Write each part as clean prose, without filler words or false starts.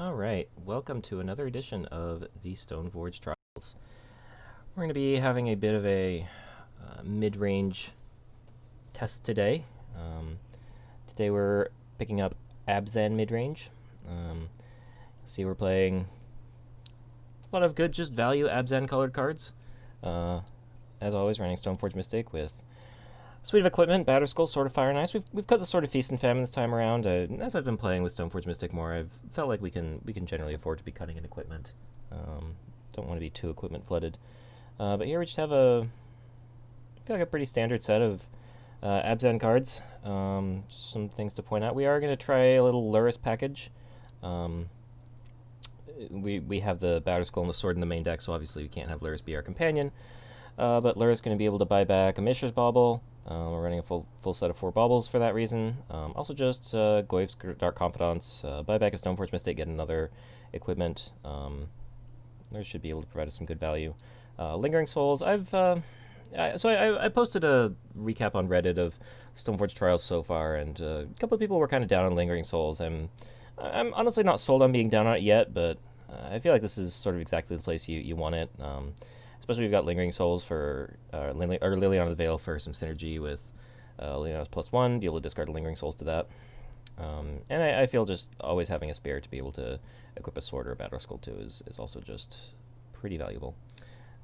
Alright, welcome to another edition of the Stoneforge Trials. We're going to be having a bit of a mid-range test today. Today we're picking up Abzan mid-range. See, we're playing a lot of good, just value Abzan colored cards. As always, running Stoneforge Mystic with suite of equipment, Batter Skull, Sword of Fire and Ice. We've cut the Sword of Feast and Famine this time around. As I've been playing with Stoneforge Mystic more, I've felt like we can generally afford to be cutting in equipment. Don't want to be too equipment flooded. But here we just have I feel like a pretty standard set of Abzan cards. Some things to point out. We are going to try a little Luris package. We have the Batter Skull and the Sword in the main deck, so obviously we can't have Luris be our companion. But Luris is going to be able to buy back a Mishra's Bauble. We're running a full set of 4 baubles for that reason. Also just Goyf's Dark Confidants, buy back a Stoneforge Mystic, get another equipment. Luris should be able to provide us some good value. Lingering Souls, I posted a recap on Reddit of Stoneforge Trials so far, and a couple of people were kind of down on Lingering Souls. I'm honestly not sold on being down on it yet, but I feel like this is sort of exactly the place you want it. Especially we've got Lingering Souls for Liliana of the Veil for some synergy with Liliana's +1, be able to discard Lingering Souls to that. And I feel just always having a spare to be able to equip a sword or a Batter Skull too is also just pretty valuable.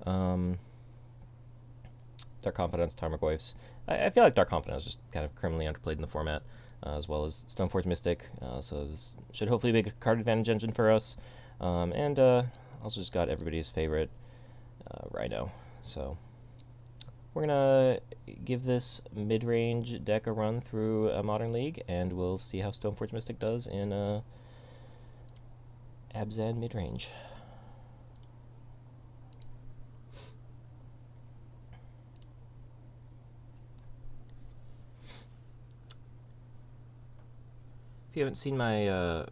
Dark Confidence, Tarmogoyfs. I feel like Dark Confidence is just kind of criminally underplayed in the format, as well as Stoneforge Mystic. So this should hopefully be a good card advantage engine for us. And also just got everybody's favorite Rhino. So we're gonna give this mid-range deck a run through a Modern League, and we'll see how Stoneforge Mystic does in Abzan mid-range. If you haven't seen my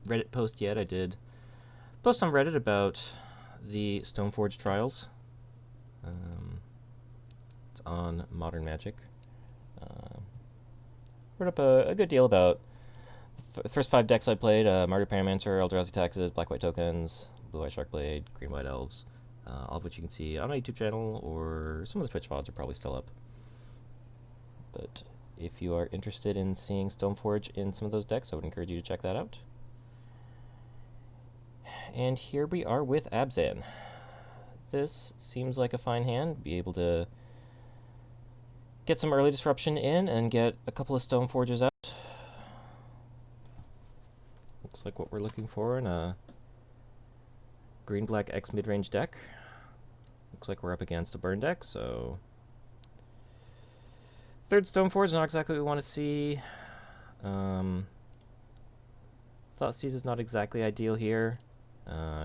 Reddit post yet, I did post on Reddit about the Stoneforge Trials. It's on Modern Magic. Wrote up a good deal about the first 5 decks I played: Martyr Pyromancer, Eldrazi Taxes, Black-White Tokens, Blue-Eye Sharkblade, Green-White Elves, all of which you can see on my YouTube channel, or some of the Twitch VODs are probably still up. But if you are interested in seeing Stoneforge in some of those decks, I would encourage you to check that out. And here we are with Abzan. This seems like a fine hand. Be able to get some early disruption in and get a couple of Stoneforges out. Looks like what we're looking for in a green-black X mid-range deck. Looks like we're up against a burn deck, so third Stoneforge is not exactly what we want to see. Thoughtseize is not exactly ideal here.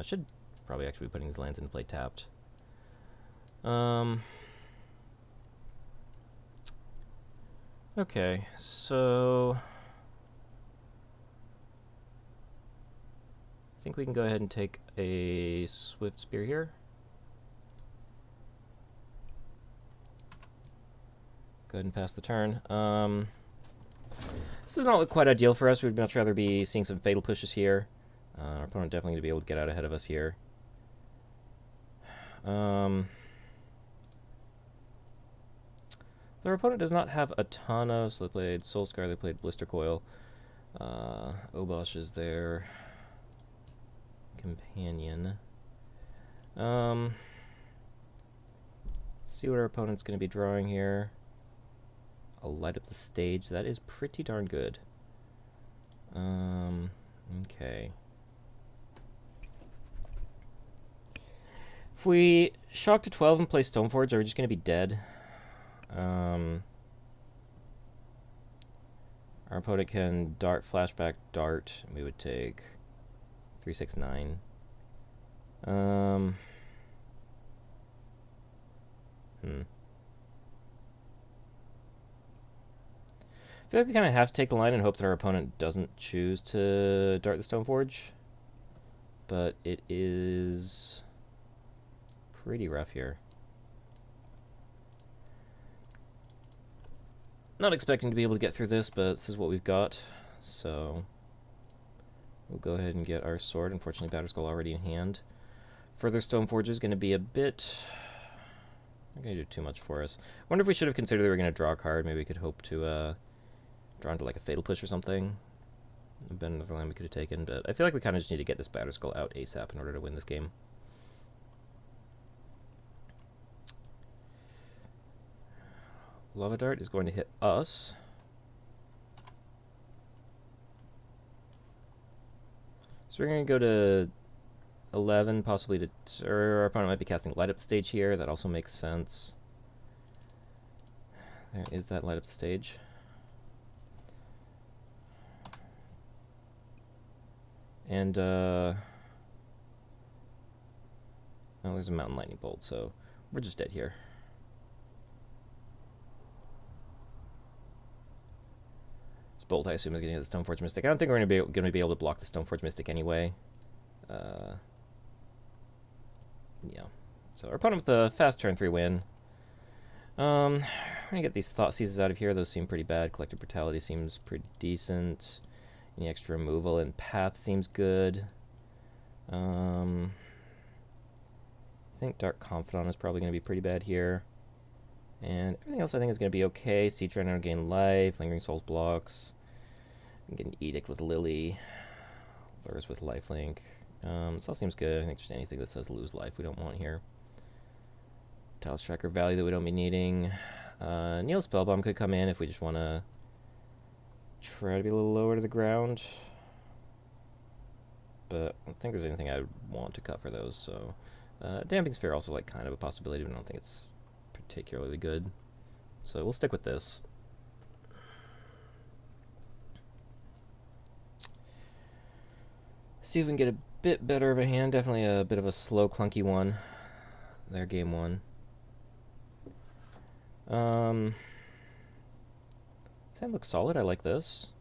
Should probably actually be putting these lands into play tapped. Okay, so I think we can go ahead and take a Swift Spear here. Go ahead and pass the turn. This does not look quite ideal for us. We'd much rather be seeing some fatal pushes here. Our opponent definitely going to be able to get out ahead of us here. Their opponent does not have a ton of, so they played Soulscar, they played Blister Coil. Obosh is their companion. Let's see what our opponent's going to be drawing here. I'll light up the stage. That is pretty darn good. Okay. If we shock to 12 and play Stoneforge, are we just going to be dead? Our opponent can dart, flashback, dart. We would take 3, 6, 9. I feel like we kind of have to take the line and hope that our opponent doesn't choose to dart the Stoneforge. But it is pretty rough here. Not expecting to be able to get through this, but this is what we've got. So We'll go ahead and get our sword. Unfortunately, Batterskull already in hand. Further Stoneforge is going to be a bit... not going to do too much for us. I wonder if we should have considered we were going to draw a card. Maybe we could hope to draw into like a Fatal Push or something. It'd been another land we could have taken, but I feel like we kind of just need to get this Batterskull out ASAP in order to win this game. Lava Dart is going to hit us. So we're going to go to 11, possibly to... or our opponent might be casting Light Up the Stage here. That also makes sense. There is that Light Up the Stage. And, oh, there's a Mountain Lightning Bolt, so we're just dead here. This Bolt, I assume, is going to hit the Stoneforge Mystic. I don't think we're going to be able to block the Stoneforge Mystic anyway. Yeah. So our opponent with a fast turn 3 win. We're going to get these Thought Seizes out of here. Those seem pretty bad. Collective Brutality seems pretty decent. Any extra removal and Path seems good. I think Dark Confidant is probably going to be pretty bad here. And everything else I think is going to be okay. Siege Runner gain life. Lingering Souls blocks. We can get an Edict with Lily. Lures with Lifelink. This all seems good. I think just anything that says lose life we don't want here. Talus Tracker value that we don't be needing. Neil Spellbomb could come in if we just want to try to be a little lower to the ground. But I don't think there's anything I would want to cut for those, so... Damping Sphere also like kind of a possibility, but I don't think it's particularly good. So we'll stick with this. See if we can get a bit better of a hand. Definitely a bit of a slow, clunky one. Their game one. This hand looks solid. I like this.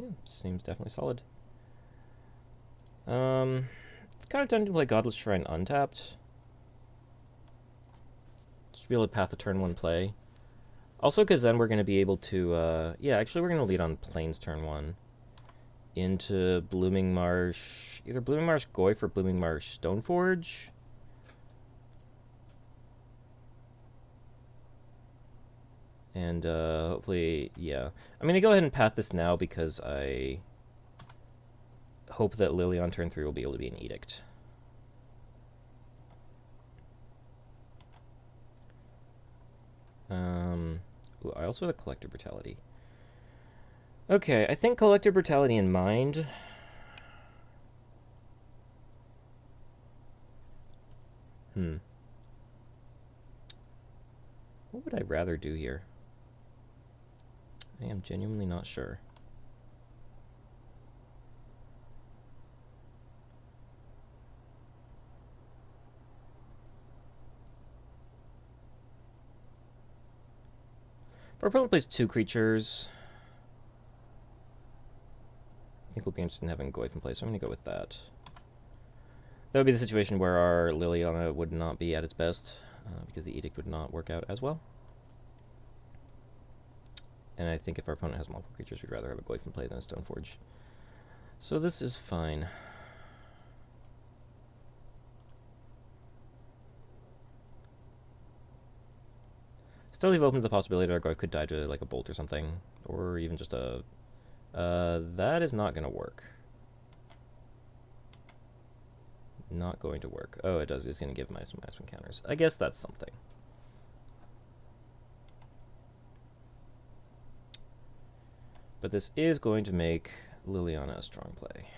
Yeah, seems definitely solid. It's kind of tempting to play Godless Shrine untapped. Just be able to path the turn 1 play. Also, because then we're going to be able to... yeah, actually we're going to lead on Plains turn 1. Into Blooming Marsh... either Blooming Marsh Goyf or Blooming Marsh Stoneforge. And hopefully, yeah. I'm going to go ahead and path this now because I hope that Lily on turn 3 will be able to be an Edict. Ooh, I also have a Collective Brutality. Okay, I think Collective Brutality in mind. What would I rather do here? I am genuinely not sure. If our opponent plays 2 creatures, I think we'll be interested in having Goyf in play, so I'm going to go with that. That would be the situation where our Liliana would not be at its best, because the Edict would not work out as well. And I think if our opponent has multiple creatures, we'd rather have a Goyf in play than a Stoneforge. So this is fine. Still leave open the possibility that our Goyf could die to like a Bolt or something, or even just a... that is not going to work. Not going to work. Oh, it does. It's going to give -1/-1 counters. I guess that's something. But this is going to make Liliana a strong play.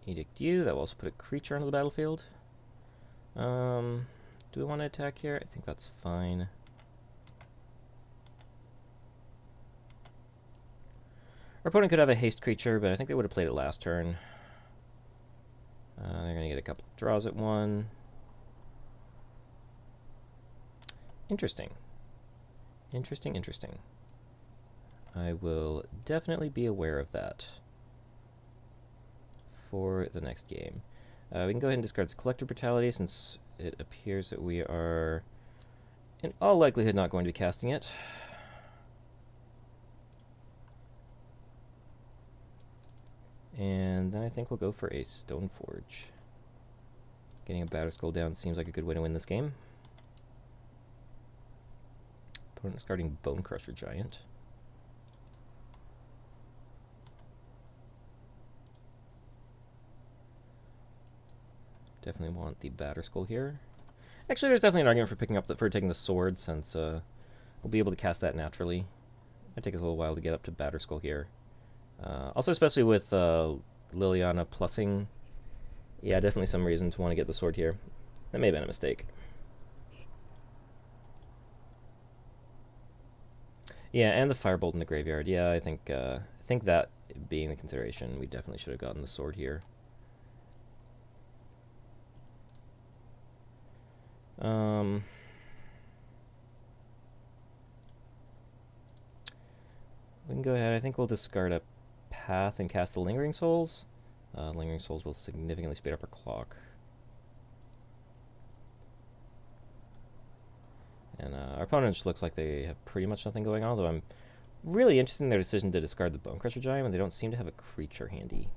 Edict you. That will also put a creature onto the battlefield. Do we want to attack here? I think that's fine. Our opponent could have a haste creature, but I think they would have played it last turn. They're going to get a couple of draws at 1. Interesting. Interesting, interesting. I will definitely be aware of that for the next game. We can go ahead and discard this Collective Brutality since it appears that we are, in all likelihood, not going to be casting it. And then I think we'll go for a Stoneforge. Getting a Batterskull down seems like a good way to win this game. Opponent starting Bone Crusher Giant. Definitely want the Batterskull here. Actually, there's definitely an argument for taking the sword, since we'll be able to cast that naturally. Might take us a little while to get up to Batterskull here. Also, especially with Liliana plussing, yeah, definitely some reason to want to get the sword here. That may have been a mistake. Yeah, and the Firebolt in the graveyard. Yeah, I think that being the consideration, we definitely should have gotten the sword here. We can go ahead. I think we'll discard a Path and cast the Lingering Souls. Lingering Souls will significantly speed up our clock. And our opponent just looks like they have pretty much nothing going on, although I'm really interested in their decision to discard the Bone Crusher Giant when they don't seem to have a creature handy.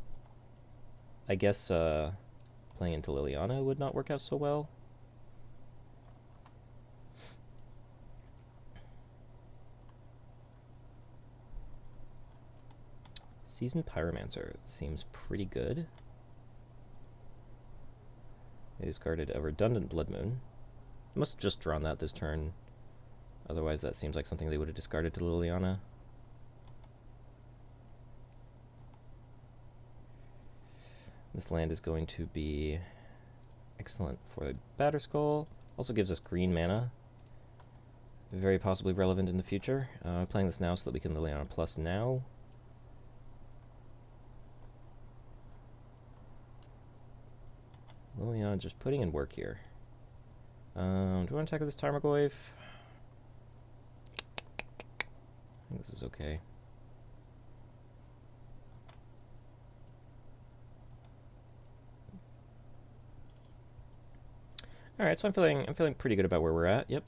I guess playing into Liliana would not work out so well. Seasoned Pyromancer seems pretty good. They discarded a redundant Blood Moon. Must have just drawn that this turn. Otherwise, that seems like something they would have discarded to Liliana. This land is going to be excellent for the Batterskull. Also gives us green mana. Very possibly relevant in the future. Playing this now so that we can Liliana plus now. Liliana just putting in work here. Do we want to attack with this Tarmogoyf? I think this is okay. All right, so I'm feeling pretty good about where we're at. Yep.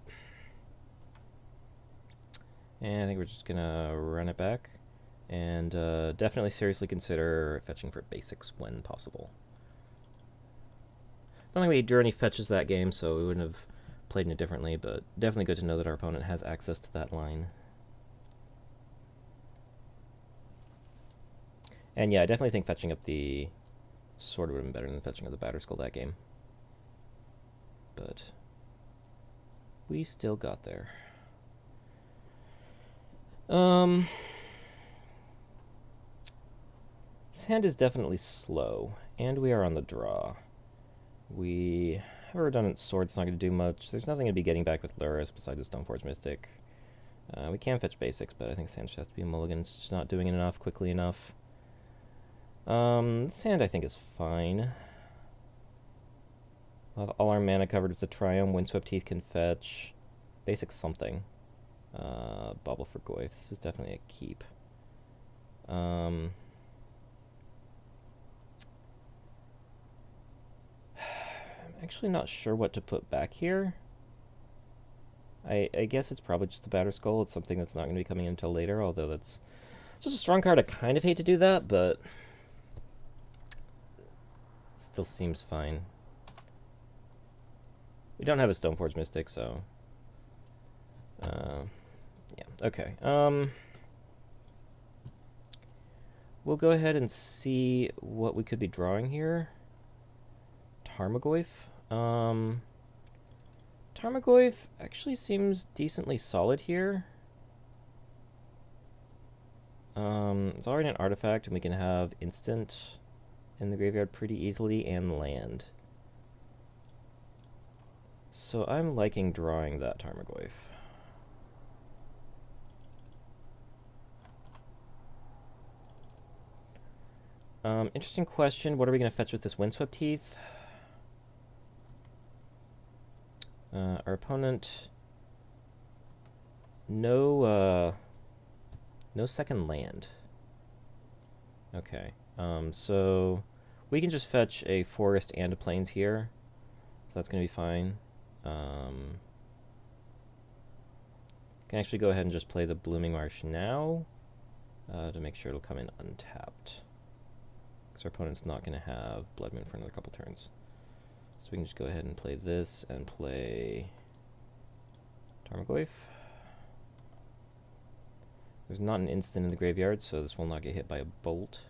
And I think we're just gonna run it back, and definitely seriously consider fetching for basics when possible. I don't think we drew any fetches that game, so we wouldn't have played it differently, but definitely good to know that our opponent has access to that line. And yeah, I definitely think fetching up the sword would have been better than fetching up the Batterskull that game. But we still got there. This hand is definitely slow, and we are on the draw. We have a redundant sword, it's not going to do much. There's nothing to be getting back with Lurrus besides the Stoneforge Mystic. We can fetch basics, but I think this hand just has to be a mulligan. It's just not doing it enough, quickly enough. This hand I think is fine. We'll have all our mana covered with the Triumph. Windswept Heath can fetch. Basic something. Bauble for Goyf. This is definitely a keep. I'm actually not sure what to put back here. I guess it's probably just the Batterskull. It's something that's not going to be coming in until later, although it's just a strong card. I kind of hate to do that, but it still seems fine. We don't have a Stoneforge Mystic, so yeah, okay. We'll go ahead and see what we could be drawing here. Tarmogoyf. Tarmogoyf actually seems decently solid here. It's already an artifact, and we can have instant in the graveyard pretty easily, and land. So I'm liking drawing that Tarmogoyf. Interesting question. What are we going to fetch with this Windswept Heath? Our opponent, no second land. Okay, so we can just fetch a forest and a plains here. So that's going to be fine. Can actually go ahead and just play the Blooming Marsh now to make sure it'll come in untapped. Because our opponent's not going to have Blood Moon for another couple turns. So we can just go ahead and play this and play Tarmogoyf. There's not an instant in the graveyard, so this will not get hit by a bolt.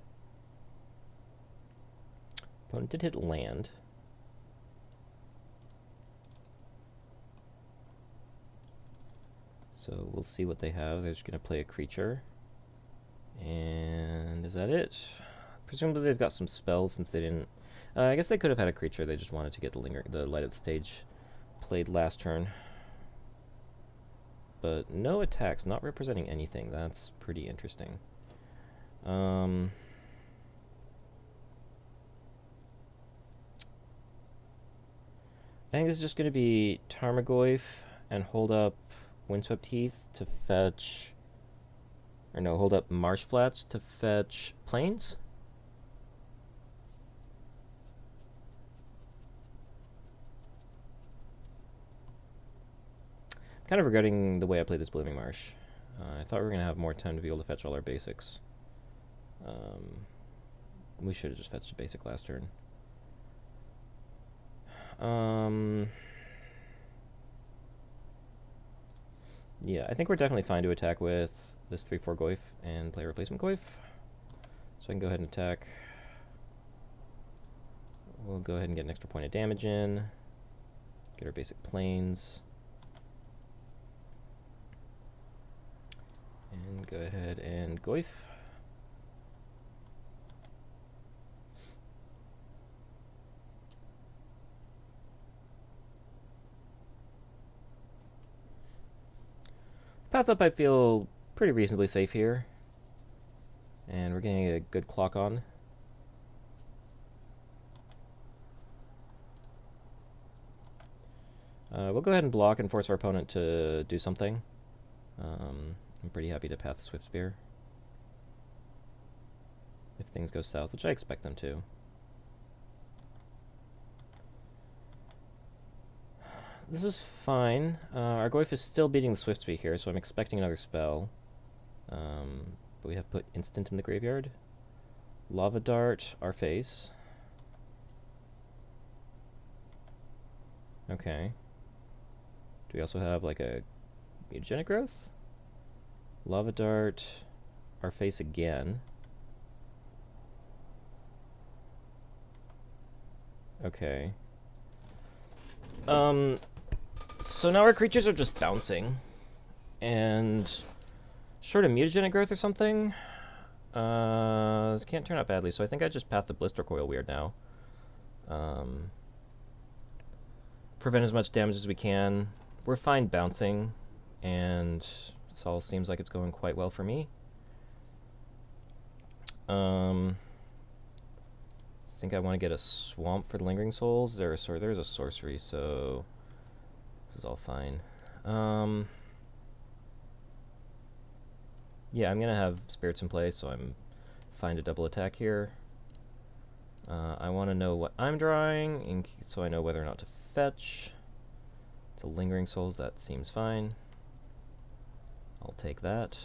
Opponent did hit land. So we'll see what they have. They're just going to play a creature. And is that it? Presumably they've got some spells since they didn't... I guess they could have had a creature. They just wanted to get the Light of the Stage played last turn. But no attacks, not representing anything. That's pretty interesting. I think this is just going to be Tarmogoyf and hold up Windswept Heath to fetch... Or no, hold up Marsh Flats to fetch Plains. Kind of regretting the way I played this Blooming Marsh. I thought we were going to have more time to be able to fetch all our basics. We should have just fetched a basic last turn. Yeah, I think we're definitely fine to attack with this 3/4 Goyf and play a replacement Goyf. So I can go ahead and attack. We'll go ahead and get an extra point of damage in. Get our basic Plains. And go ahead and Goyf. Path up, I feel pretty reasonably safe here. And we're getting a good clock on. We'll go ahead and block and force our opponent to do something. I'm pretty happy to path the Swift Spear. If things go south, which I expect them to. This is fine. Our Goyf is still beating the Swift Spear here, so I'm expecting another spell. But we have put instant in the graveyard. Lava Dart, our face. Okay. Do we also have like a mutagenic growth? Lava Dart, our face again. Okay. So now our creatures are just bouncing. And short of mutagenic growth or something, this can't turn out badly, so I think I just path the Blister Coil Weird now. Prevent as much damage as we can. We're fine bouncing, and this all seems like it's going quite well for me. I think I want to get a Swamp for the Lingering Souls. There's a sorcery, so this is all fine. Yeah, I'm going to have Spirits in play, so I'm fine to double attack here. I want to know what I'm drawing, so I know whether or not to fetch. It's a Lingering Souls, that seems fine. I'll take that.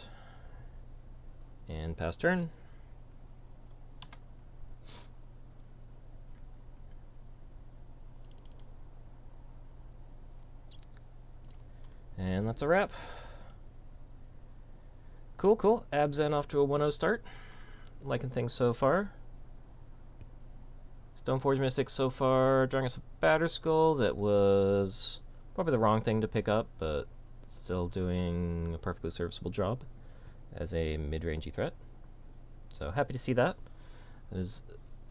And pass turn. And that's a wrap. Cool, cool. Abzan off to a 1-0 start. Liking things so far. Stoneforge Mystic so far drawing us a Batterskull that was probably the wrong thing to pick up, but still doing a perfectly serviceable job as a mid-rangey threat. So happy to see that. That is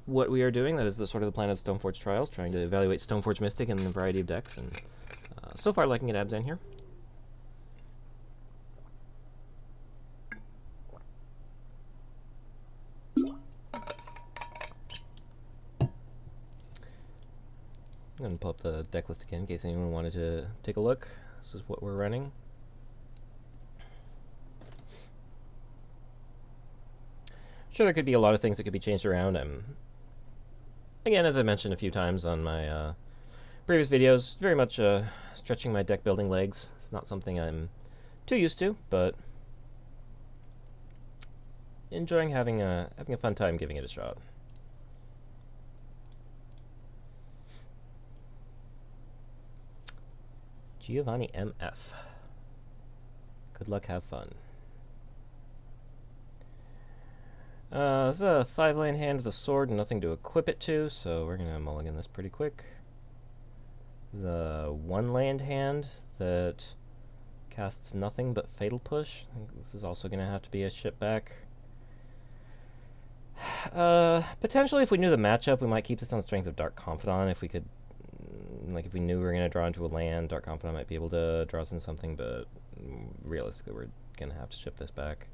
what we are doing. That is the sort of the plan of Stoneforge Trials, trying to evaluate Stoneforge Mystic in a variety of decks, and so far liking it Abzan here. I'm going to pull up the deck list again in case anyone wanted to take a look. This is what we're running. Sure, there could be a lot of things that could be changed around. Again, as I mentioned a few times on my previous videos, very much stretching my deck building legs. It's not something I'm too used to, but enjoying having a fun time giving it a shot. Giovanni MF. Good luck, have fun. This is a 5-land hand with a sword and nothing to equip it to, so we're gonna mulligan this pretty quick. This is a 1-land hand that casts nothing but Fatal Push. I think this is also gonna have to be a ship back. Potentially, if we knew the matchup, we might keep this on Strength of Dark Confidant. If we could, like, if we knew we were gonna draw into a land, Dark Confidant might be able to draw us into something, but realistically, we're gonna have to ship this back.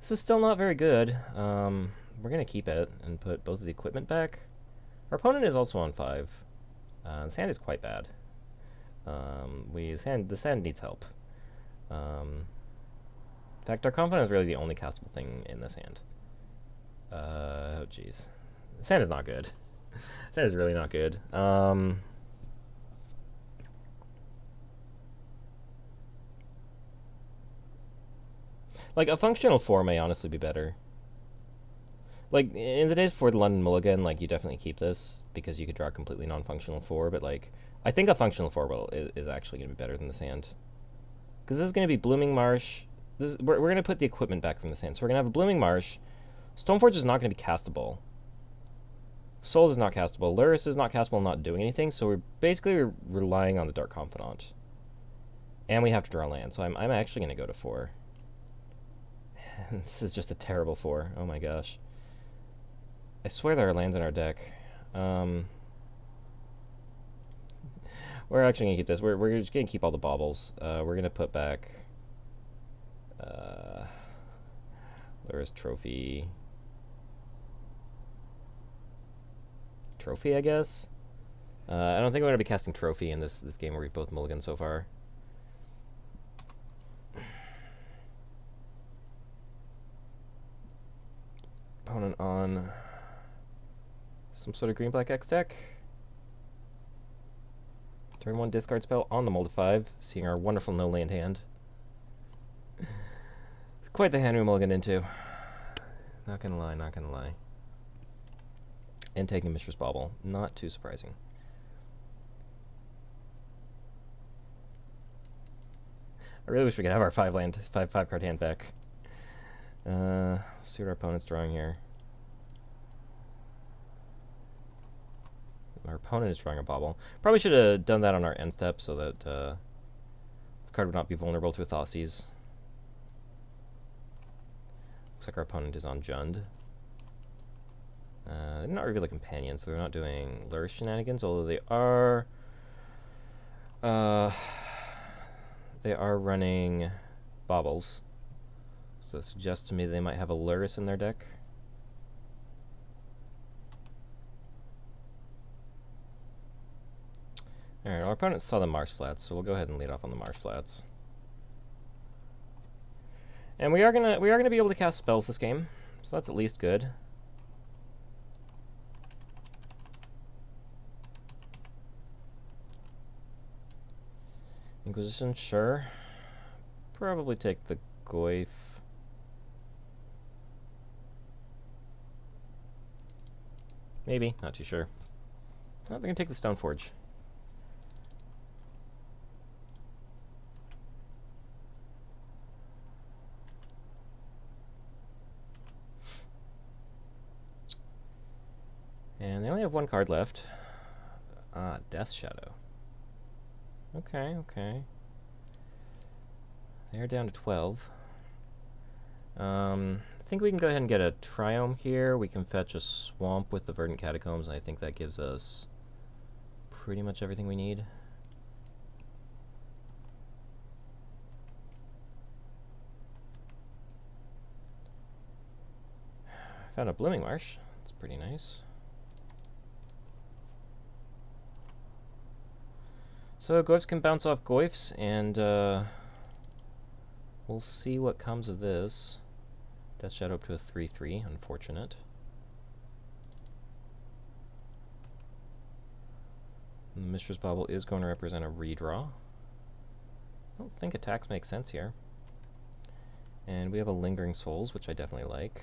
This is still not very good. We're gonna keep it and put both of the equipment back. Our opponent is also on 5. This hand is quite bad. This hand needs help. In fact, Dark Confidant is really the only castable thing in this hand. Oh jeez, this hand is not good. This hand is really not good. Like, a functional 4 may honestly be better. Like, in the days before the London Mulligan, like, you definitely keep this because you could draw a completely non-functional 4, but, like, I think a functional 4 is actually going to be better than this hand. Because this is going to be Blooming Marsh. We're going to put the equipment back from this hand. So we're going to have a Blooming Marsh. Stoneforge is not going to be castable. Souls is not castable. Luris is not castable and not doing anything, so we're basically relying on the Dark Confidant. And we have to draw land, so I'm actually going to go to 4. This is just a terrible 4. Oh my gosh. I swear there are lands in our deck. We're actually going to keep this. We're just going to keep all the baubles. We're going to put back Luris Trophy. Trophy, I guess? I don't think we're going to be casting Trophy in this game where we've both mulliganed so far. Opponent on some sort of green-black X deck. Turn 1 discard spell on the mold of 5, seeing our wonderful no-land hand. It's quite the hand we mulligan into. Not gonna lie, not gonna lie. And taking Mistress Bauble, not too surprising. I really wish we could have our 5 card hand back. See what our opponent's drawing here. Our opponent is drawing a bauble. Probably should have done that on our end step so that this card would not be vulnerable to a Thoughtseize. Looks like our opponent is on Jund. They did not reveal a companion, so they're not doing Luris shenanigans, although they are running baubles. So that suggests to me they might have a Luris in their deck. Alright, our opponent saw the Marsh Flats, so we'll go ahead and lead off on the Marsh Flats. And we are gonna be able to cast spells this game, so that's at least good. Inquisition, sure. Probably take the Goyf. Maybe, not too sure. I think I'm gonna take the Stoneforge. And they only have 1 card left. Ah, Death Shadow. Okay, okay. They're down to 12. I think we can go ahead and get a Triome here. We can fetch a Swamp with the Verdant Catacombs, and I think that gives us pretty much everything we need. Found a Blooming Marsh. That's pretty nice. So Goyfs can bounce off Goyfs, and we'll see what comes of this. Death Shadow up to a 3/3, unfortunate. Mishra's Bauble is going to represent a redraw. I don't think attacks make sense here. And we have a Lingering Souls, which I definitely like.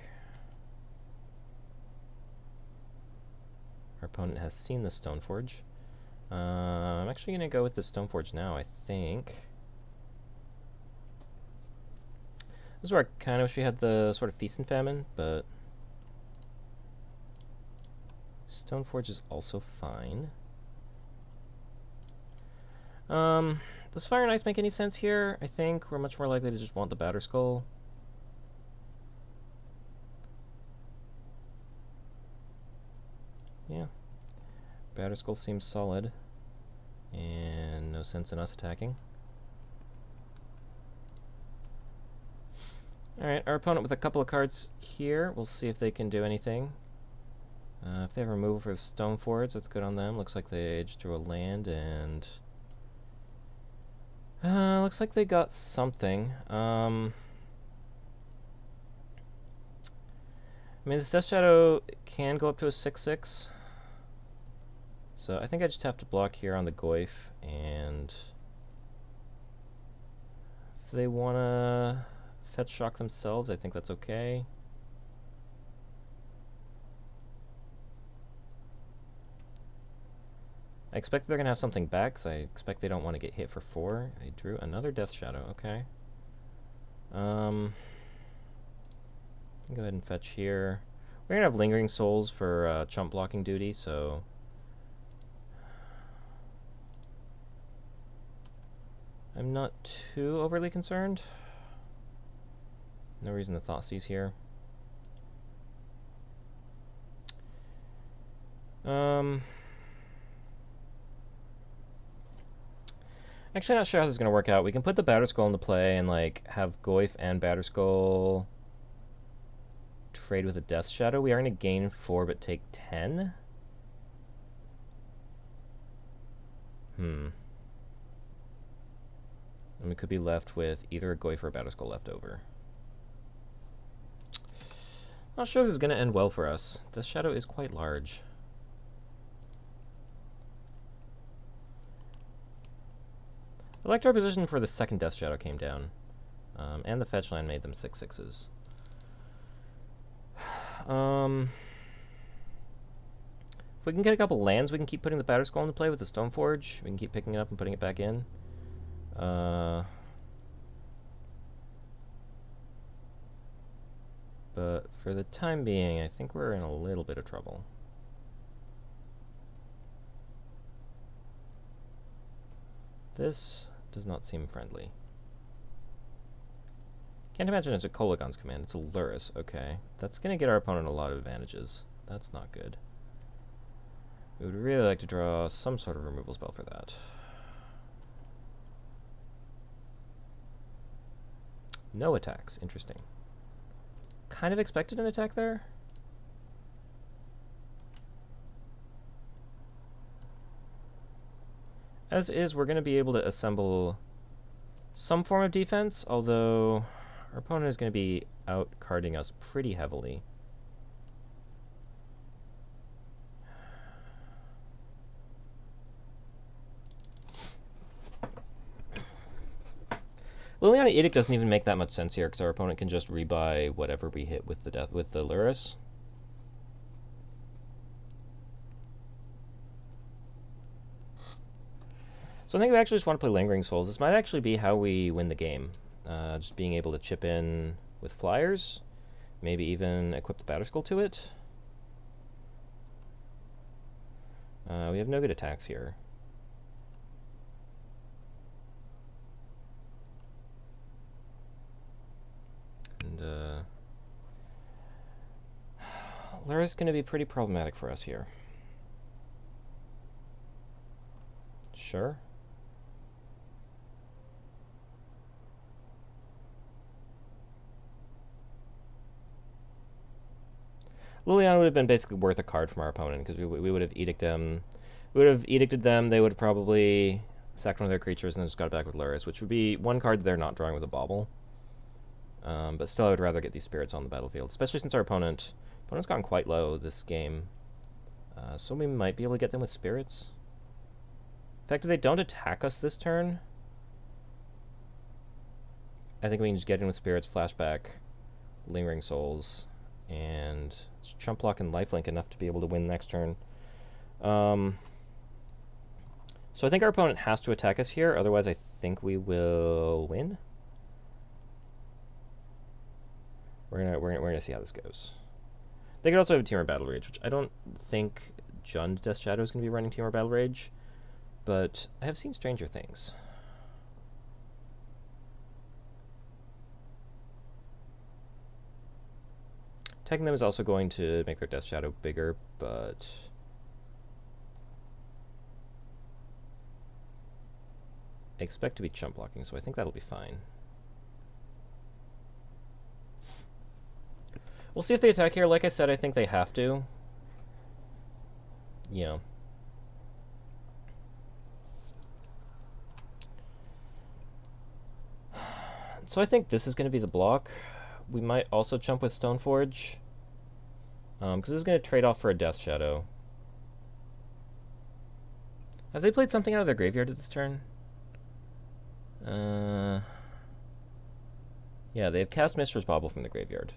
Our opponent has seen the Stoneforge. I'm actually going to go with the Stoneforge now, I think. This is where I kind of wish we had the sort of Feast and Famine, but Stoneforge is also fine. Does Fire and Ice make any sense here? I think we're much more likely to just want the Batterskull. Yeah. Batterskull seems solid. And no sense in us attacking. Alright, our opponent with a couple of cards here. We'll see if they can do anything. If they have removal for the Stoneforge, that's good on them. Looks like they just drew a land and... looks like they got something. I mean, this Death Shadow can go up to a 6/6. So I think I just have to block here on the Goyf, and if they want to fetch shock themselves, I think that's okay. I expect they're going to have something back, because I expect they don't want to get hit for 4. They drew another Death Shadow, okay. Go ahead and fetch here. We're going to have Lingering Souls for chump blocking duty, so... I'm not too overly concerned. No reason to Thoughtseize here. Actually, not sure how this is going to work out. We can put the Batterskull into play and like have Goyf and Batterskull trade with a Death Shadow. We are going to gain 4 but take 10. And we could be left with either a Goyf or a Batterskull left over. Not sure this is going to end well for us. Death Shadow is quite large. I liked our position for the second Death Shadow came down. And the fetch land made them 6/6s. If we can get a couple lands, we can keep putting the Batterskull into play with the Stoneforge. We can keep picking it up and putting it back in. But for the time being, I think we're in a little bit of trouble. This does not seem friendly. Can't imagine it's a Kolagon's command. It's a Lurrus. Okay. That's going to get our opponent a lot of advantages. That's not good. We would really like to draw some sort of removal spell for that. No attacks. Interesting. Kind of expected an attack there. As is, we're going to be able to assemble some form of defense, although our opponent is going to be out-carding us pretty heavily. Liliana Edict doesn't even make that much sense here, because our opponent can just rebuy whatever we hit with the Lurrus. So I think we actually just want to play Lingering Souls. This might actually be how we win the game. Just being able to chip in with flyers, maybe even equip the Batterskull to it. We have no good attacks here. And Lurrus is going to be pretty problematic for us here. Sure. Liliana would have been basically worth a card from our opponent, because we would have edicted them. We would have edicted them. They would have probably sacked one of their creatures and then just got it back with Lurrus, which would be one card that they're not drawing with a bauble. But still, I would rather get these spirits on the battlefield, especially since our opponent's gotten quite low this game. So we might be able to get them with spirits. In fact, if they don't attack us this turn, I think we can just get in with Spirits, Flashback, Lingering Souls, and Chump Block and Lifelink enough to be able to win next turn. So I think our opponent has to attack us here, otherwise I think we will win. We're gonna see how this goes. They could also have Temur Battle Rage, which I don't think Jund Death Shadow is going to be running Temur Battle Rage, but I have seen stranger things. Attacking them is also going to make their Death Shadow bigger, but I expect to be chump blocking, so I think that'll be fine. We'll see if they attack here. Like I said, I think they have to. Yeah. So I think this is going to be the block. We might also chump with Stoneforge, because this is going to trade off for a Death Shadow. Have they played something out of their graveyard at this turn? Yeah, they've cast Mistress Bauble from the graveyard.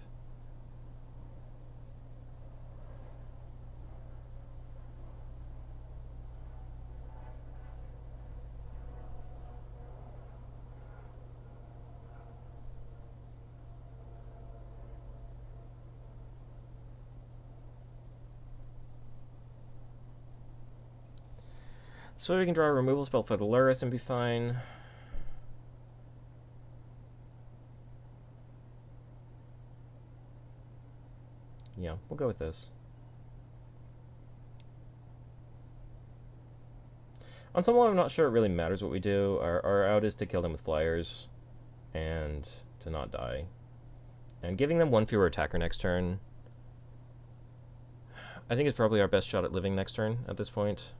So we can draw a removal spell for the Lurrus and be fine. Yeah, we'll go with this. On some level, I'm not sure it really matters what we do. Our out is to kill them with flyers and to not die. And giving them one fewer attacker next turn, I think is probably our best shot at living next turn at this point.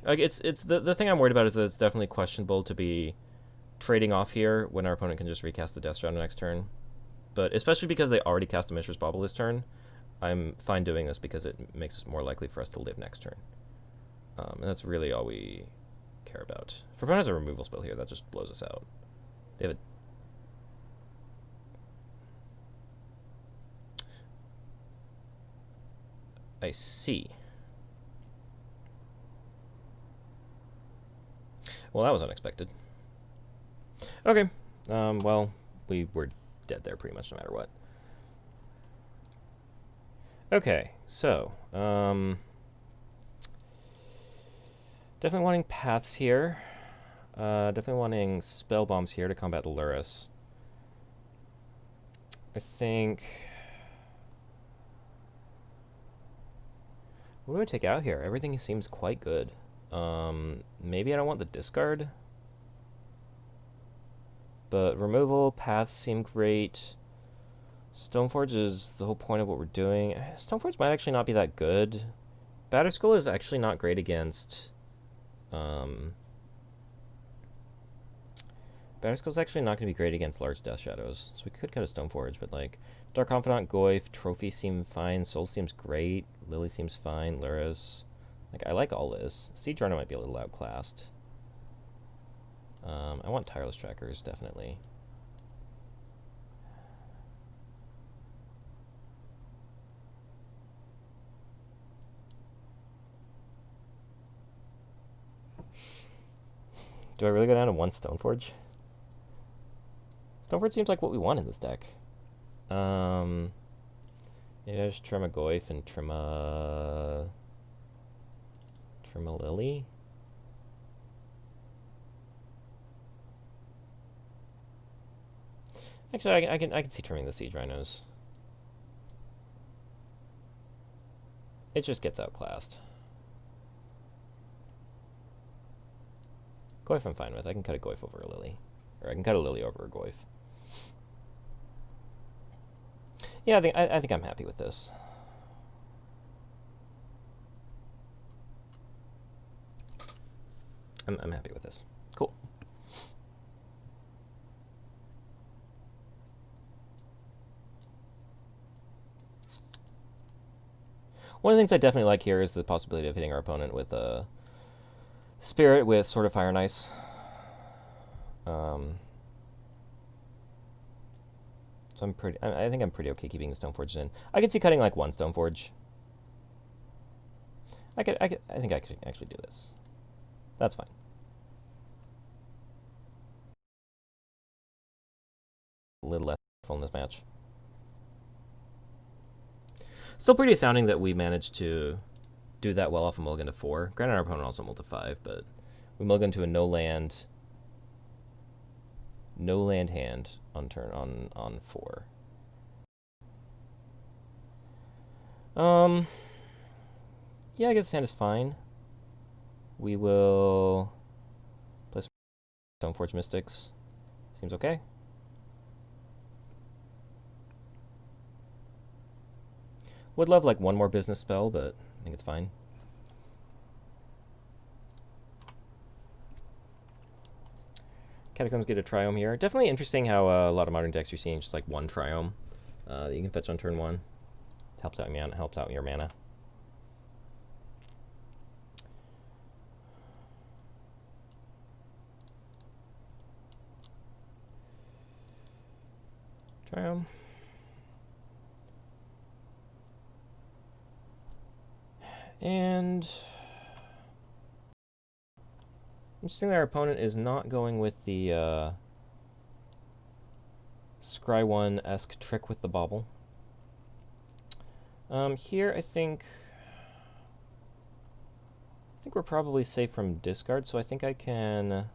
Like it's the thing I'm worried about is that it's definitely questionable to be trading off here when our opponent can just recast the Death Shadow next turn. But especially because they already cast a Mistress Bauble this turn, I'm fine doing this because it makes it more likely for us to live next turn. And that's really all we care about. If our opponent has a removal spell here, that just blows us out. They have I see. Well, that was unexpected. Okay. Well, we were dead there pretty much no matter what. Okay, so, definitely wanting paths here. Definitely wanting spell bombs here to combat the Lurrus. I think... What do I take out here? Everything seems quite good. Maybe I don't want the discard. But removal, paths seem great. Stoneforge is the whole point of what we're doing. Stoneforge might actually not be that good. Batterskull is actually not great against... Batterskull's actually not going to be great against large Death Shadows. So we could cut a Stoneforge, but like... Dark Confidant, Goyf, Trophy seem fine. Soul seems great. Lily seems fine. Lurrus. Like, I like all this. Siege Runner might be a little outclassed. I want Tireless Trackers, definitely. Do I really go down to one Stoneforge? Stoneforge seems like what we want in this deck. Maybe I just trim a Goyf and trim a Lily. Actually, I can see trimming the Siege Rhinos. It just gets outclassed. Goyf I'm fine with. I can cut a Goyf over a Lily. Or I can cut a Lily over a Goyf. Yeah, I think I'm happy with this. I'm happy with this. Cool. One of the things I definitely like here is the possibility of hitting our opponent with a Spirit with Sword of Fire and Ice. So I think I'm pretty okay keeping the Stoneforge in. I could see cutting like one Stoneforge. I think I could actually do this. That's fine. A little less in this match. Still pretty astounding that we managed to do that well off a mulligan to 4. Granted, our opponent also mulled to 5, but we mulligan to a no land hand on turn on 4. Yeah, I guess this hand is fine. We will play some Stoneforge Mystics. Seems okay. Would love like one more business spell, but I think it's fine. Catacombs get a Triome here. Definitely interesting how a lot of modern decks you're seeing just like one Triome that you can fetch on turn 1. It helps out your mana. Triome. And interesting that our opponent is not going with the Scry 1-esque trick with the bauble. Here I think we're probably safe from discard, so I think I can.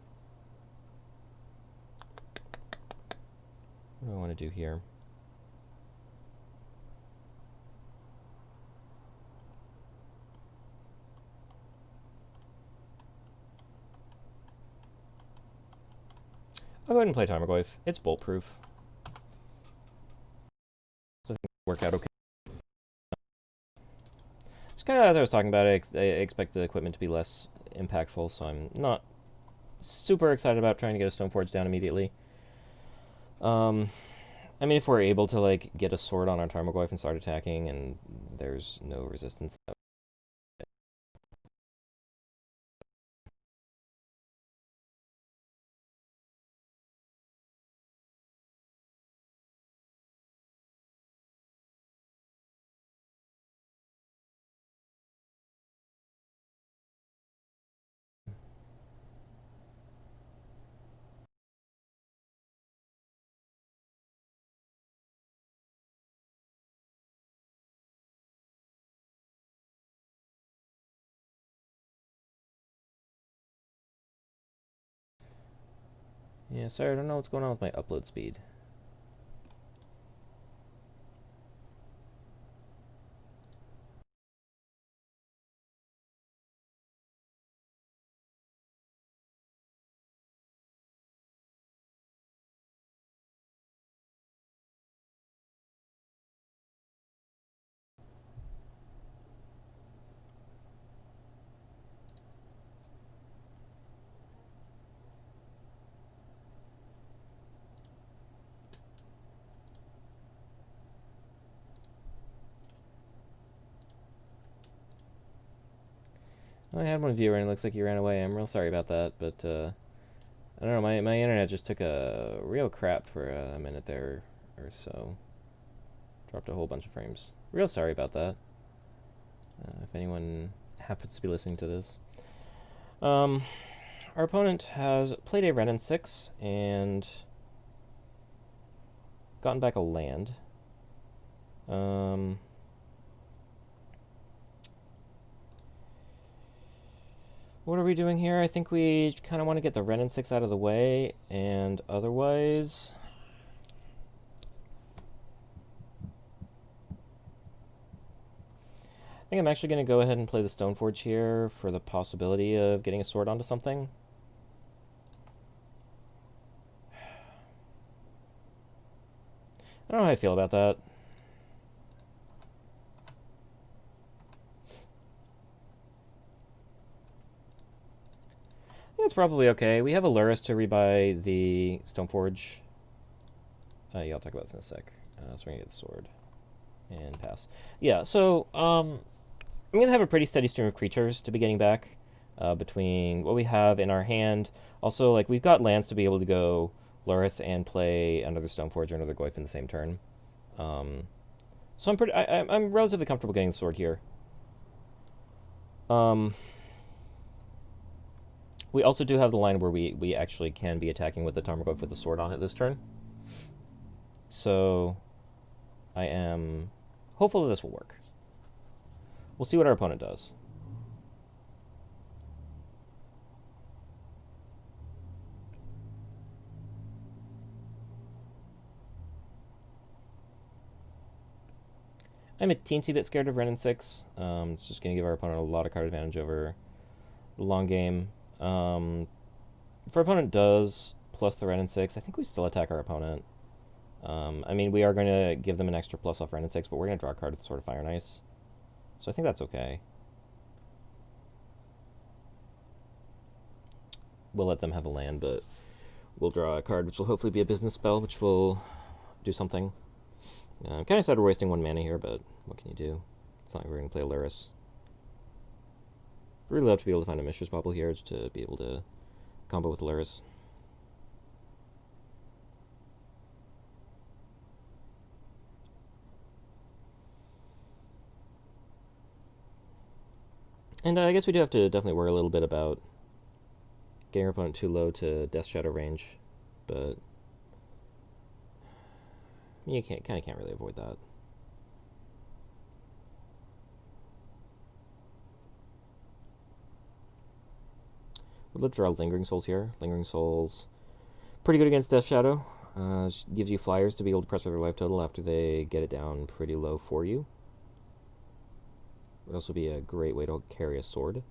What do I want to do here? I'll go ahead and play Tarmogoyf. It's bulletproof. So I think it'll work out okay. It's kind of as I was talking about, I expect the equipment to be less impactful, so I'm not super excited about trying to get a Stoneforge down immediately. I mean, if we're able to like get a sword on our Tarmogoyf and start attacking, and there's no resistance. Yeah, sorry, I don't know what's going on with my upload speed. I had one viewer and it looks like he ran away. I'm real sorry about that, but I don't know, my internet just took a real crap for a minute there or so. Dropped a whole bunch of frames. Real sorry about that. If anyone happens to be listening to this. Our opponent has played a Renin 6 and gotten back a land. What are we doing here? I think we kind of want to get the Renin 6 out of the way, and otherwise... I think I'm actually going to go ahead and play the Stoneforge here for the possibility of getting a sword onto something. I don't know how I feel about that. I think it's probably okay. We have a Luris to rebuy the Stoneforge. Yeah, I'll talk about this in a sec. So we're going to get the sword. And pass. Yeah, so I'm going to have a pretty steady stream of creatures to be getting back. between what we have in our hand. Also, like, we've got lands to be able to go Lurrus and play another Stoneforge or another Goyf in the same turn. So I'm relatively comfortable getting the sword here. We also do have the line where we actually can be attacking with the Tarmogoyf with the sword on it this turn. So I am hopeful that this will work. We'll see what our opponent does. I'm a teensy bit scared of Ren and 6. It's just going to give our opponent a lot of card advantage over the long game. If our opponent does plus the Ren and 6, I think we still attack our opponent. I mean, we are going to give them an extra plus off Ren and 6, but we're going to draw a card with Sword of Fire and Ice. So I think that's okay. We'll let them have a land, but we'll draw a card, which will hopefully be a business spell, which will do something. I'm kind of sad we're wasting 1 mana here, but what can you do? It's not like we're going to play a Lurrus. I'd really love to be able to find a Mishra's Bauble here, just to be able to combo with Lurrus. And I guess we do have to definitely worry a little bit about getting our opponent too low to Death Shadow range, but you kind of can't really avoid that. We'll draw Lingering Souls here. Lingering Souls, pretty good against Death Shadow. Gives you flyers to be able to pressure their life total after they get it down pretty low for you. Would also be a great way to carry a sword.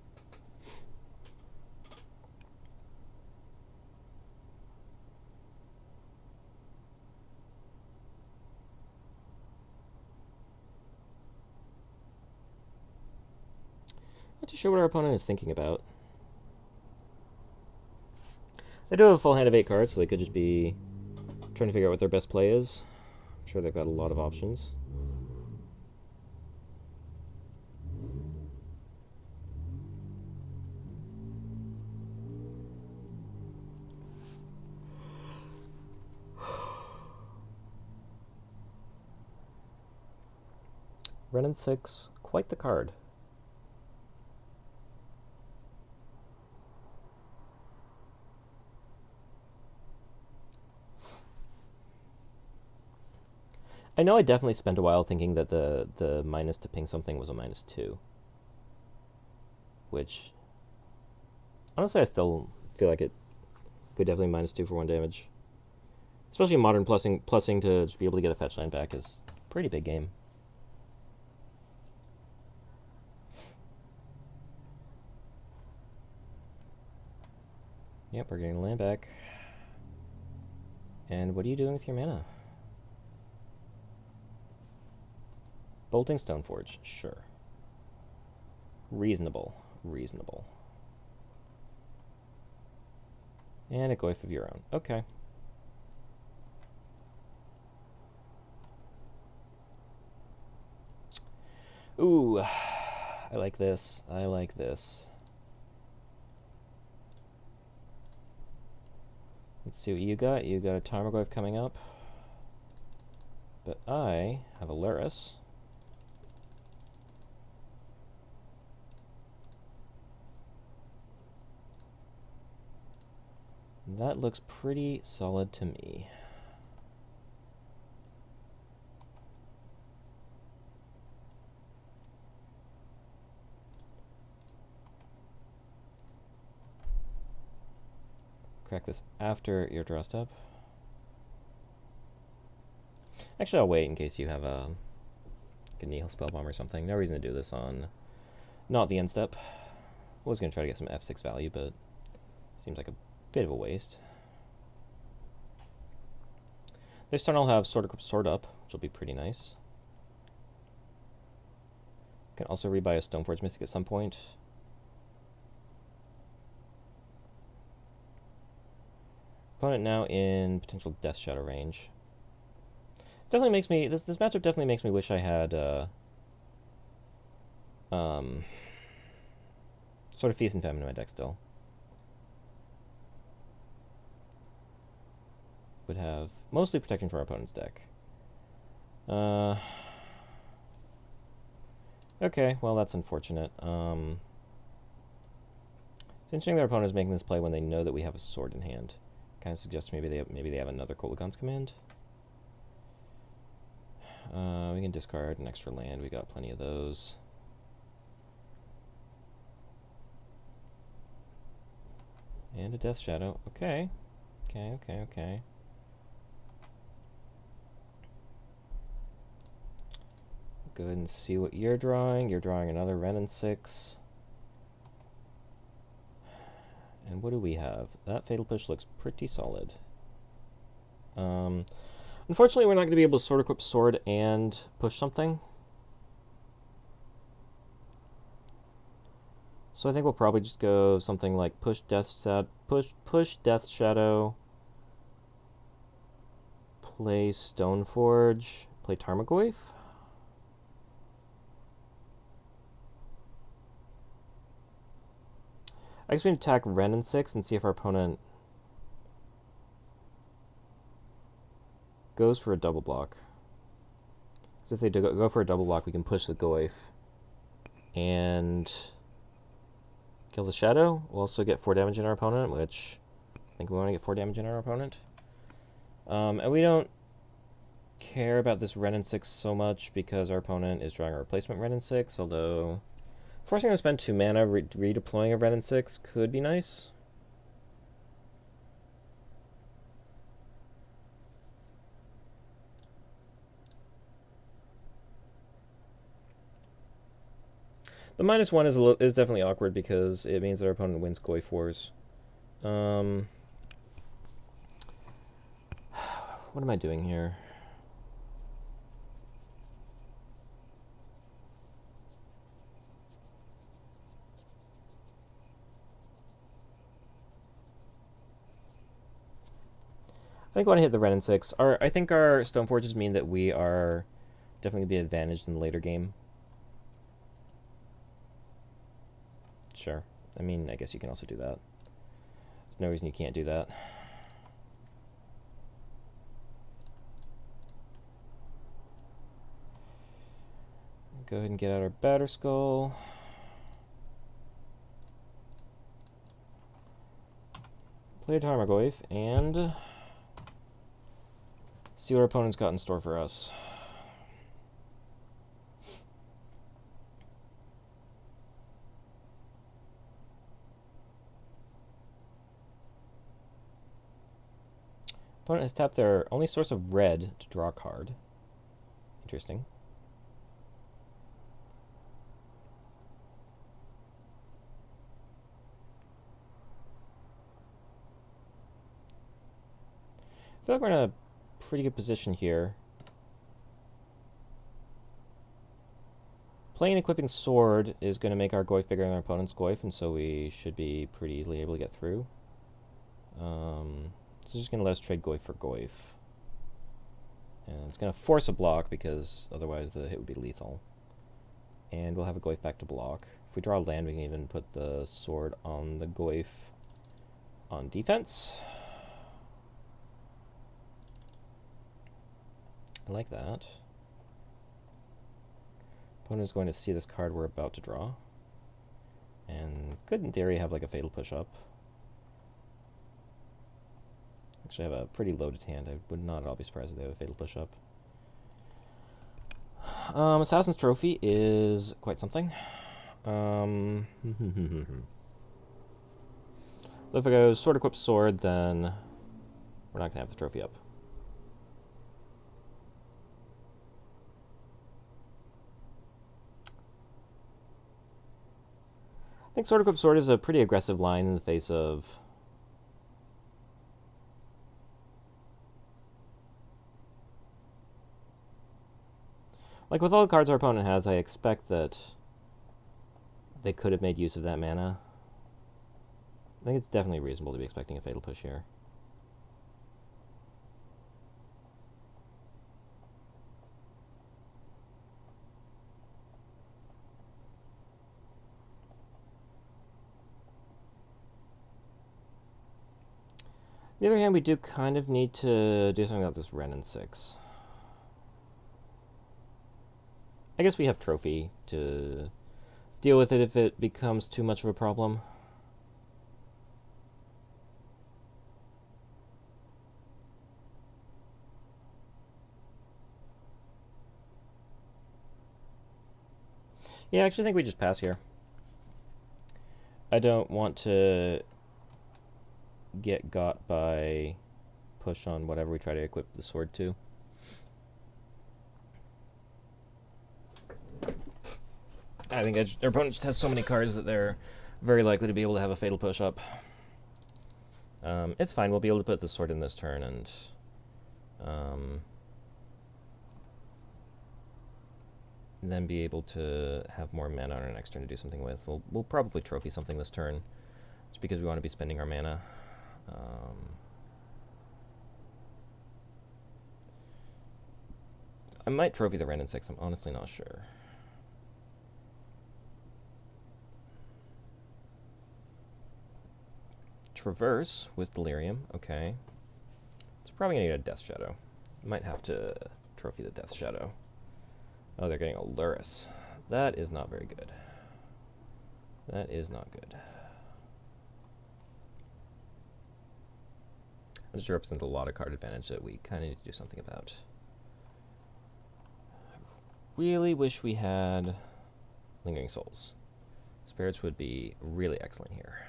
Not too sure what our opponent is thinking about. They do have a full hand of 8 cards, so they could just be trying to figure out what their best play is. I'm sure they've got a lot of options. Ren and 6, quite the card. I know I definitely spent a while thinking that the minus to ping something was a -2. Which, honestly, I still feel like it could definitely -2 for 1 damage. Especially modern plussing to just be able to get a fetch line back is a pretty big game. Yep, we're getting the land back. And what are you doing with your mana? Bolting Stoneforge, sure. Reasonable. And a Goyf of your own. Okay. Ooh, I like this. Let's see what you got. You got a Tarmogoyf coming up. But I have a Lurrus. That looks pretty solid to me. Crack this after your draw step. Actually, I'll wait in case you have a Nihil Spellbomb or something. No reason to do this on not the end step. I was going to try to get some F6 value, but seems like a bit of a waste. This turn I'll have Sword Up, which will be pretty nice. Can also rebuy a Stoneforge Mystic at some point. Opponent now in potential Death Shadow range. This definitely makes me this matchup definitely makes me wish I had Sort of Feast and Famine in my deck still. Would have mostly protection from our opponent's deck. Okay, well that's unfortunate. It's interesting their opponent is making this play when they know that we have a sword in hand. Kind of suggests maybe they have another Kolaghan's Command. We can discard an extra land. We got plenty of those. And a Death Shadow. Okay. Okay. Go ahead and see what you're drawing. You're drawing another Wrenn and 6. And what do we have? That Fatal Push looks pretty solid. Unfortunately, we're not going to be able to Sword Equip Sword and push something. So I think we'll probably just go something like push Death Shadow, play Stoneforge, play Tarmogoyf. I guess we can attack Wrenn and 6 and see if our opponent goes for a double block. Because if they go for a double block, we can push the Goyf and kill the Shadow. We'll also get 4 damage in our opponent, which I think we want to get 4 damage in our opponent. And we don't care about this Wrenn and 6 so much because our opponent is drawing a replacement Wrenn and 6, although forcing them to spend 2 mana redeploying a Wrenn and 6 could be nice. The -1 is definitely awkward because it means that our opponent wins Goyf Wars. What am I doing here? I think I want to hit the Wrenn and 6. I think our Stoneforges mean that we are definitely going to be advantaged in the later game. Sure. I mean, I guess you can also do that. There's no reason you can't do that. Go ahead and get out our Batterskull. Play a Tarmogoyf and see what our opponent's got in store for us. Opponent has tapped their only source of red to draw a card. Interesting. I feel like we're in a pretty good position here. Playing and equipping Sword is going to make our Goyf bigger than our opponent's Goyf, and so we should be pretty easily able to get through. So just going to let us trade Goyf for Goyf. And it's going to force a block because otherwise the hit would be lethal. And we'll have a Goyf back to block. If we draw a land, we can even put the Sword on the Goyf on defense. I like that. Opponent is going to see this card we're about to draw. And could, in theory, have like a Fatal Push-Up. Actually, I have a pretty loaded hand. I would not at all be surprised if they have a Fatal Push-Up. Assassin's Trophy is quite something. If I go Sword Equip Sword, then we're not going to have the trophy up. I think Sword Equip Sword is a pretty aggressive line in the face of like with all the cards our opponent has, I expect that they could have made use of that mana. I think it's definitely reasonable to be expecting a Fatal Push here. On the other hand, we do kind of need to do something about this Ren and 6. I guess we have Trophy to deal with it if it becomes too much of a problem. Yeah, I actually think we just pass here. I don't want to get got by push on whatever we try to equip the sword to. I think our opponent just has so many cards that they're very likely to be able to have a fatal push up. It's fine, we'll be able to put the sword in this turn and then be able to have more mana on our next turn to do something with. We'll probably trophy something this turn, just because we want to be spending our mana. I might trophy the Ren and 6, I'm honestly not sure. Traverse with Delirium, okay. It's probably going to get a Death Shadow. Might have to trophy the Death Shadow. Oh, they're getting a Luris. That is not very good. That is not good. This represents a lot of card advantage that we kind of need to do something about. I really wish we had Lingering Souls. Spirits would be really excellent here.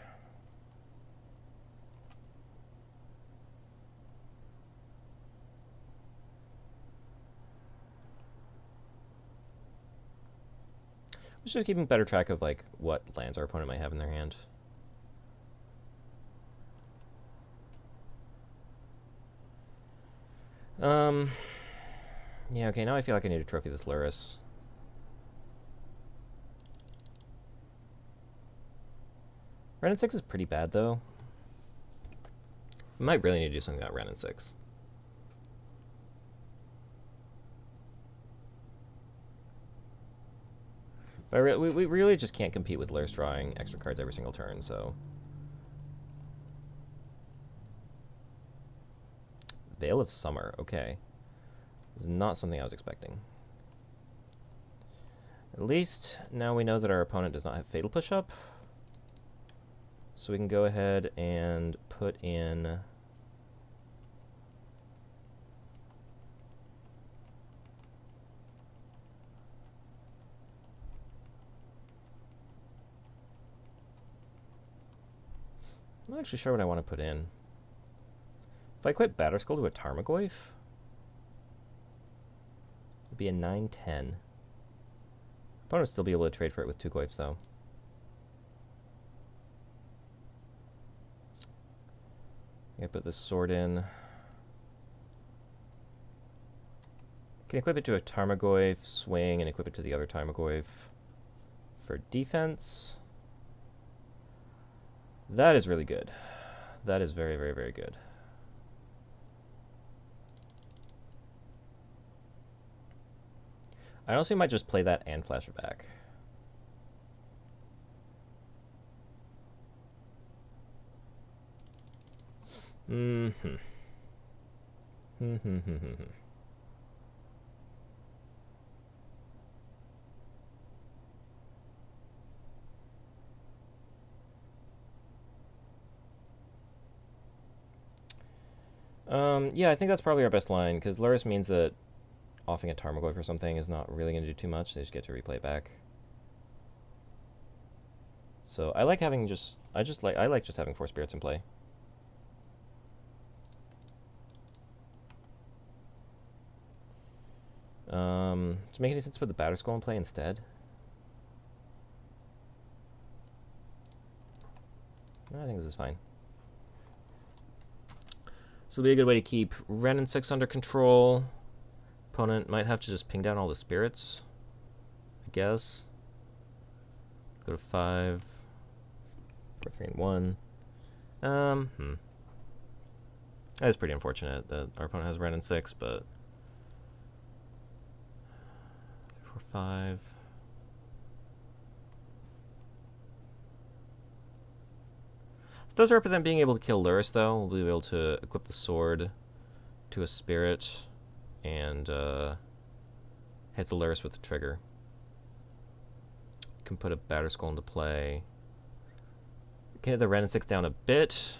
Let's just keeping better track of like what lands our opponent might have in their hand. Yeah, okay, now I feel like I need to trophy this Luris. Ren and 6 is pretty bad, though. We might really need to do something about Ren and 6. But we really just can't compete with Luris drawing extra cards every single turn, so... Veil of Summer, okay. This is not something I was expecting. At least now we know that our opponent does not have Fatal Push-Up. So we can go ahead and put in... I'm not actually sure what I want to put in. If I quit Batterskull to a Tarmogoyf, it'd be a 9-10. Opponent would still be able to trade for it with 2 Goyfs, though. I put this sword in. Can equip it to a Tarmogoyf, swing, and equip it to the other Tarmogoyf for defense. That is really good. That is very, very, very good. I honestly might just play that and flash it back. Yeah, I think that's probably our best line, because Luris means that offing a Tarmogoyf or something is not really going to do too much. They just get to replay it back. So I like having I like just having 4 spirits in play. Does it make any sense to put the Batterskull in play instead? I think this is fine. This will be a good way to keep Ren and 6 under control. Opponent might have to just ping down all the spirits, I guess. Go to 5. 4, 3, and 1. That is pretty unfortunate that our opponent has Ren and 6, but 3, 4, 5. This does represent being able to kill Lurrus, though. We'll be able to equip the sword to a spirit and hit the Lurrus with the trigger. Can put a Batterskull into play. Can hit the Ren and 6 down a bit.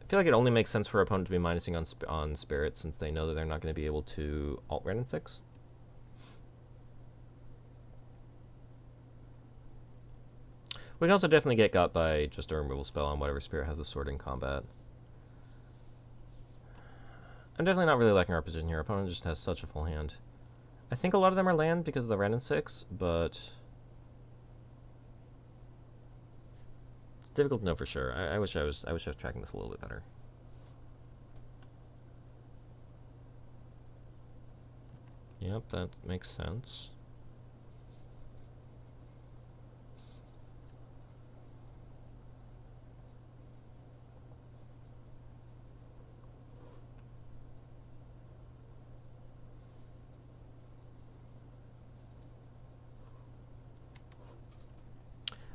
I feel like it only makes sense for our opponent to be minusing on Spirit, since they know that they're not going to be able to alt Ren and 6. We can also definitely get got by just a removal spell on whatever Spirit has the sword in combat. I'm definitely not really liking our position here. Our opponent just has such a full hand. I think a lot of them are land because of the Ren and 6, but it's difficult to know for sure. I wish I was tracking this a little bit better. Yep, that makes sense.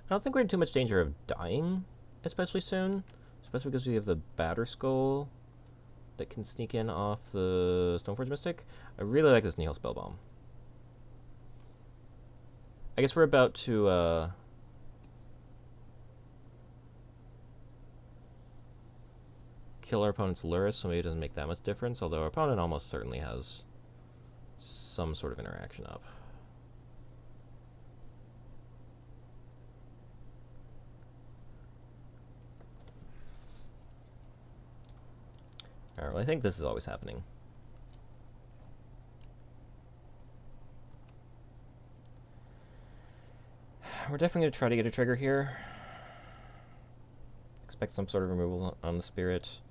I don't think we're in too much danger of dying, especially soon. Especially because we have the Batterskull that can sneak in off the Stoneforge Mystic. I really like this Nihil Spellbomb. I guess we're about to kill our opponent's Lurrus, so maybe it doesn't make that much difference, although our opponent almost certainly has some sort of interaction up. Alright, well, I think this is always happening. We're definitely going to try to get a trigger here. Expect some sort of removal on the Spirit.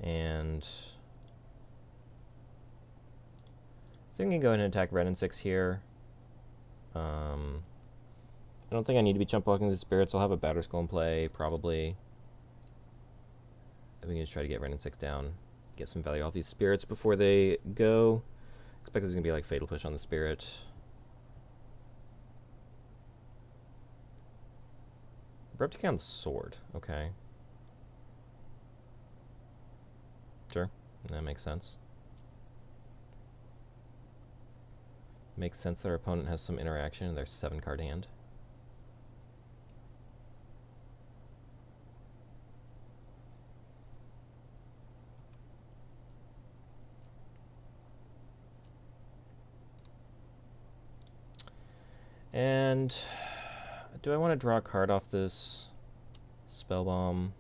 And I think we can go ahead and attack Ren and 6 here. I don't think I need to be jump blocking the Spirits. I'll have a Batterskull in play, probably. I think we can just try to get Ren and 6 down. Get some value off these Spirits before they go. Expect there's going to be like Fatal Push on the Spirit. We're up to count the sword. Okay. Sure. That makes sense. Makes sense that our opponent has some interaction in their 7-card hand. And do I want to draw a card off this Spellbomb?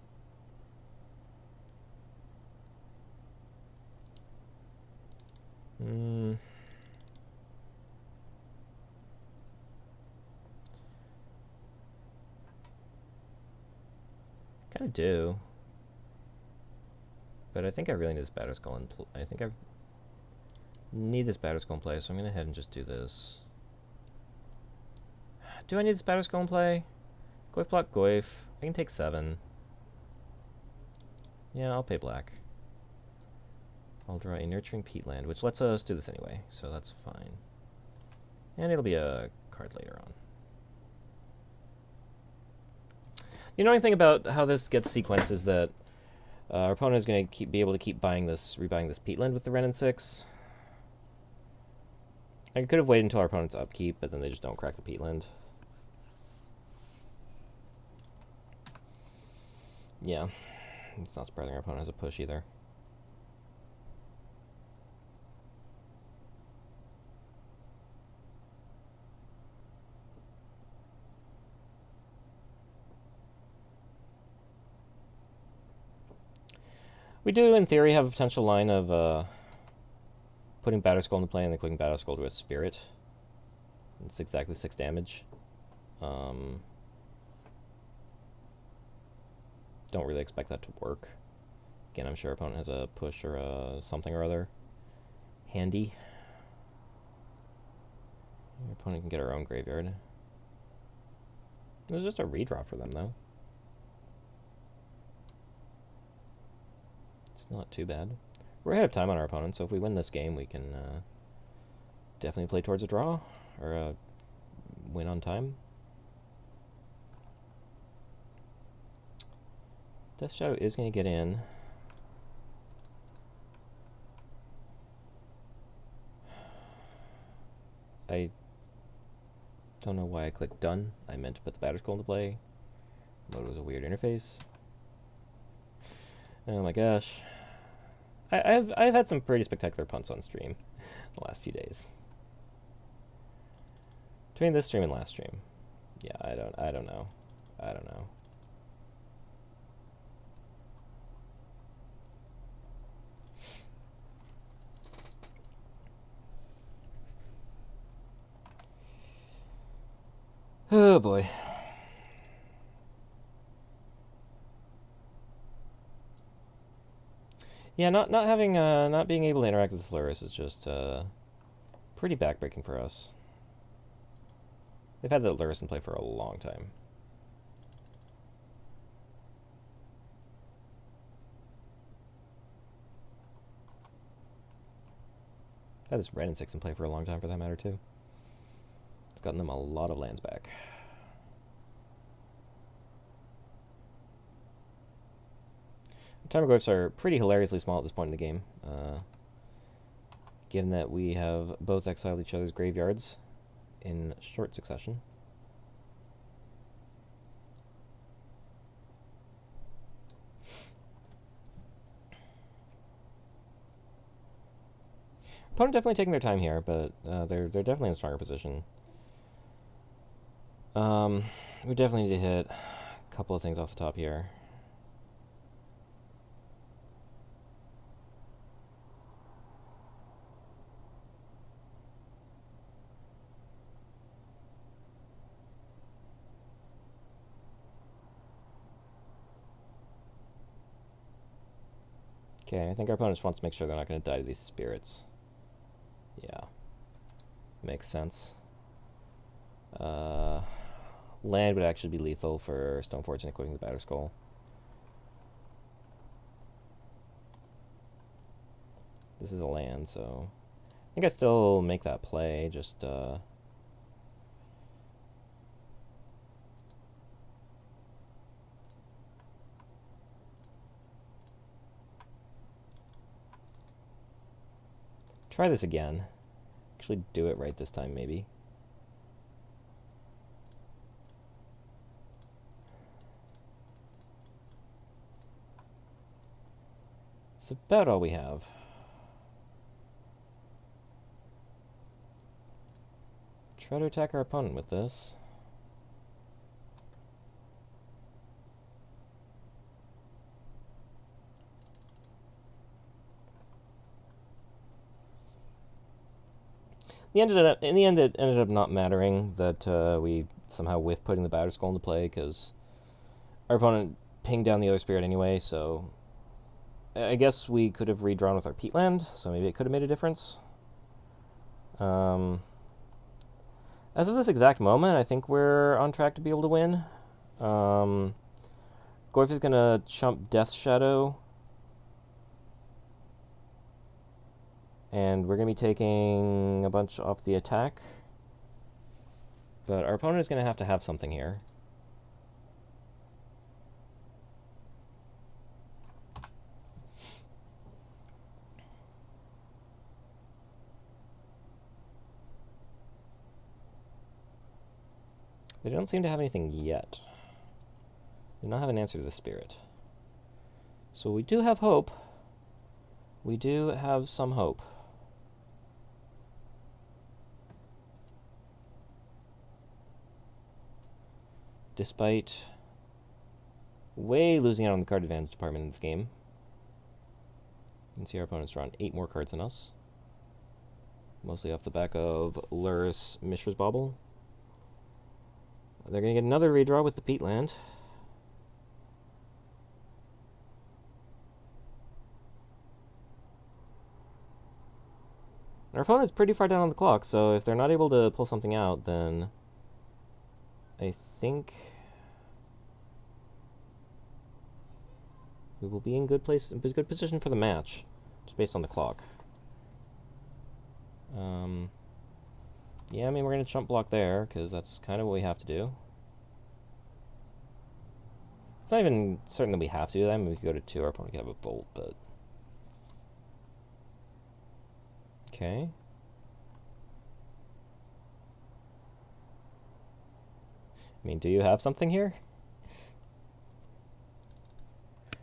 Kind of do. But I think I really need this Batterskull in play. I think I need this Batterskull in play, so I'm going to head and just do this. Do I need this Batterskull in play? Goyf block Goyf. I can take 7. Yeah, I'll pay black. I'll draw a Nurturing Peatland, which lets us do this anyway, so that's fine. And it'll be a card later on. The annoying thing about how this gets sequenced is that our opponent is going to be able to keep rebuying this Peatland with the Ren and 6. I could have waited until our opponent's upkeep, but then they just don't crack the Peatland. Yeah, it's not surprising our opponent has a push either. We do, in theory, have a potential line of putting Batterskull into play and then clicking Batterskull to a Spirit. It's exactly 6 damage. Don't really expect that to work. Again, I'm sure our opponent has a push or a something or other handy. Our opponent can get our own graveyard. There's just a redraw for them, though. It's not too bad. We're ahead of time on our opponent, so if we win this game, we can definitely play towards a draw or a win on time. Death Shadow is going to get in. I don't know why I clicked done. I meant to put the Battle Scroll into play. Mode was a weird interface. Oh my gosh. I've had some pretty spectacular punts on stream the last few days. Between this stream and last stream. Yeah, I don't know. I don't know. Oh boy. Yeah, not being able to interact with Luris is just pretty backbreaking for us. They've had the Luris in play for a long time. They've had this red and 6 in play for a long time, for that matter, too. It's gotten them a lot of lands back. Tarmogoyfs are pretty hilariously small at this point in the game, given that we have both exiled each other's graveyards in short succession. Opponent definitely taking their time here, but they're definitely in a stronger position. We definitely need to hit a couple of things off the top here. Okay, I think our opponent just wants to make sure they're not going to die to these spirits. Yeah. Makes sense. Land would actually be lethal for Stoneforge and equipping the Battle Scroll. This is a land, so I think I still make that play, just try this again. Actually do it right this time, maybe. It's about all we have. Try to attack our opponent with this. In the end, it ended up not mattering that we somehow whiffed putting the Battle Scroll into play, because our opponent pinged down the other spirit anyway, so I guess we could have redrawn with our peatland, so maybe it could have made a difference. As of this exact moment, I think we're on track to be able to win. Goyf is going to chump Death Shadow, and we're going to be taking a bunch off the attack. But our opponent is going to have something here. They don't seem to have anything yet. They do not have an answer to the spirit. So we do have hope. We do have some hope. Despite way losing out on the card advantage department in this game. You can see our opponent's drawn 8 more cards than us. Mostly off the back of Luris Mishra's Bauble. They're going to get another redraw with the peatland. Our opponent's pretty far down on the clock, so if they're not able to pull something out, then I think we will be in good position for the match, just based on the clock. Yeah, I mean, we're going to chump block there, because that's kind of what we have to do. It's not even certain that we have to do that. I mean, we could go to 2, our opponent could have a bolt, but... Okay. I mean, do you have something here?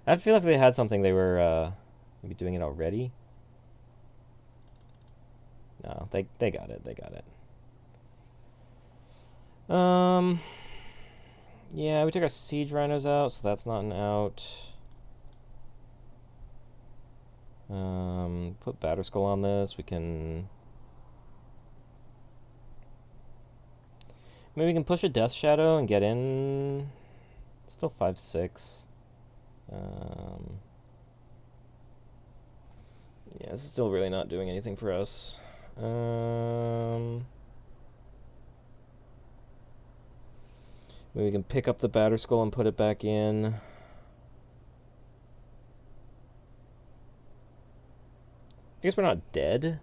I feel like if they had something, they were maybe doing it already. No, they got it. They got it. Yeah, we took our siege rhinos out, so that's not an out. Put Batter Skull on this. We can... Maybe we can push a Death Shadow and get in... Still 5/6. Yeah, this is still really not doing anything for us. Maybe we can pick up the Batter Skull and put it back in. I guess we're not dead.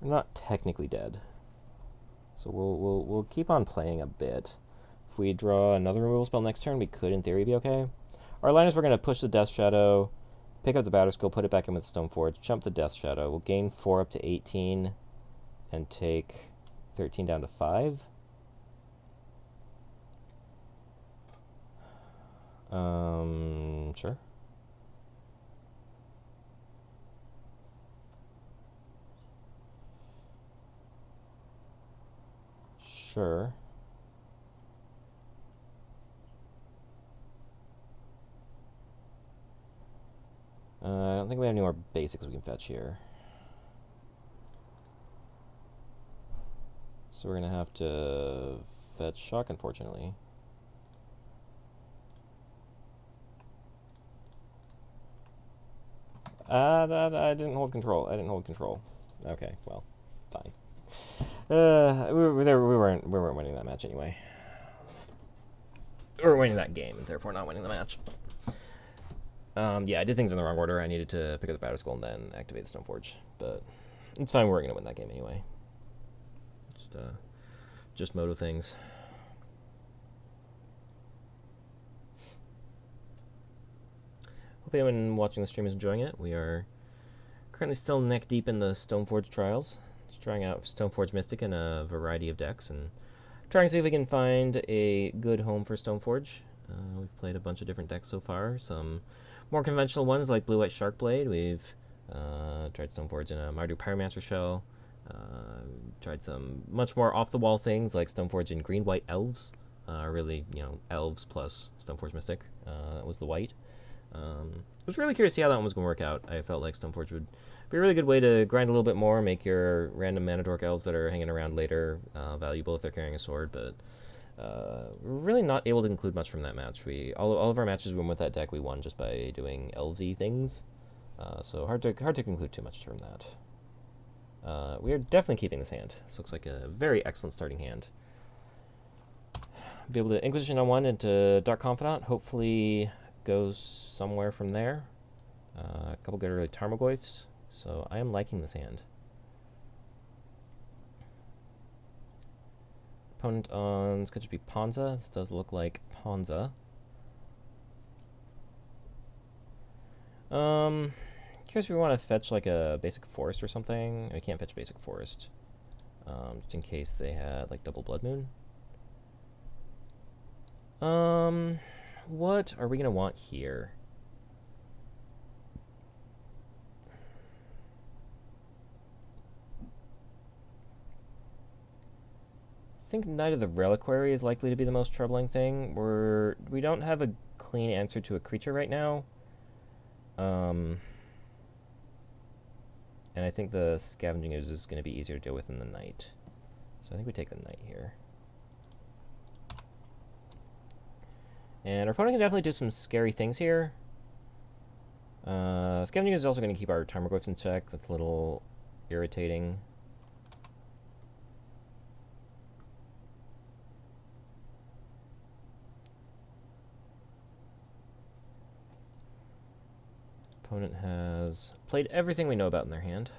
We're not technically dead. So we'll keep on playing a bit. If we draw another removal spell next turn, we could, in theory, be okay. Our line is we're going to push the Death Shadow, pick up the Batter Skull, put it back in with Stoneforge, jump the Death Shadow. We'll gain 4 up to 18 and take 13 down to 5. Sure. Sure. I don't think we have any more basics we can fetch here. So we're going to have to fetch Shock, unfortunately. I didn't hold control. I didn't hold control. Okay, well, fine. We weren't winning that match anyway. We were winning that game, and therefore not winning the match. Yeah, I did things in the wrong order. I needed to pick up the Batter Skull and then activate the Stoneforge, but it's fine. We're gonna win that game anyway. Just moto things. Hope anyone watching the stream is enjoying it. We are currently still neck deep in the Stoneforge Trials. Just trying out Stoneforge Mystic in a variety of decks and trying to see if we can find a good home for Stoneforge. We've played a bunch of different decks so far. Some more conventional ones like Blue-White Sharkblade. We've tried Stoneforge in a Mardu Pyromancer shell. Tried some much more off-the-wall things like Stoneforge in Green-White Elves. Really, Elves plus Stoneforge Mystic. That was the white. I was really curious to see how that one was going to work out. I felt like Stoneforge would be a really good way to grind a little bit more, make your random Mana Dork Elves that are hanging around later valuable if they're carrying a sword, but we're really not able to conclude much from that match. All of our matches we won with that deck, we won just by doing Elves-y things, so hard to conclude too much from that. We are definitely keeping this hand. This looks like a very excellent starting hand. Be able to Inquisition on 1 into Dark Confidant, hopefully goes somewhere from there. A couple good early Tarmogoyfs, so I am liking this hand. Opponent on this could just be Ponza. This does look like Ponza. Curious if we want to fetch like a basic forest or something. We can't fetch basic forest. Just in case they had like double Blood Moon. What are we gonna want here? I think Knight of the Reliquary is likely to be the most troubling thing. We don't have a clean answer to a creature right now. And I think the Scavenging Ooze is going to be easier to deal with than the Knight. So I think we take the Knight here. And our opponent can definitely do some scary things here. Scavenging Ooze is also going to keep our Tarmogoyfs in check. That's a little irritating. Opponent has played everything we know about in their hand.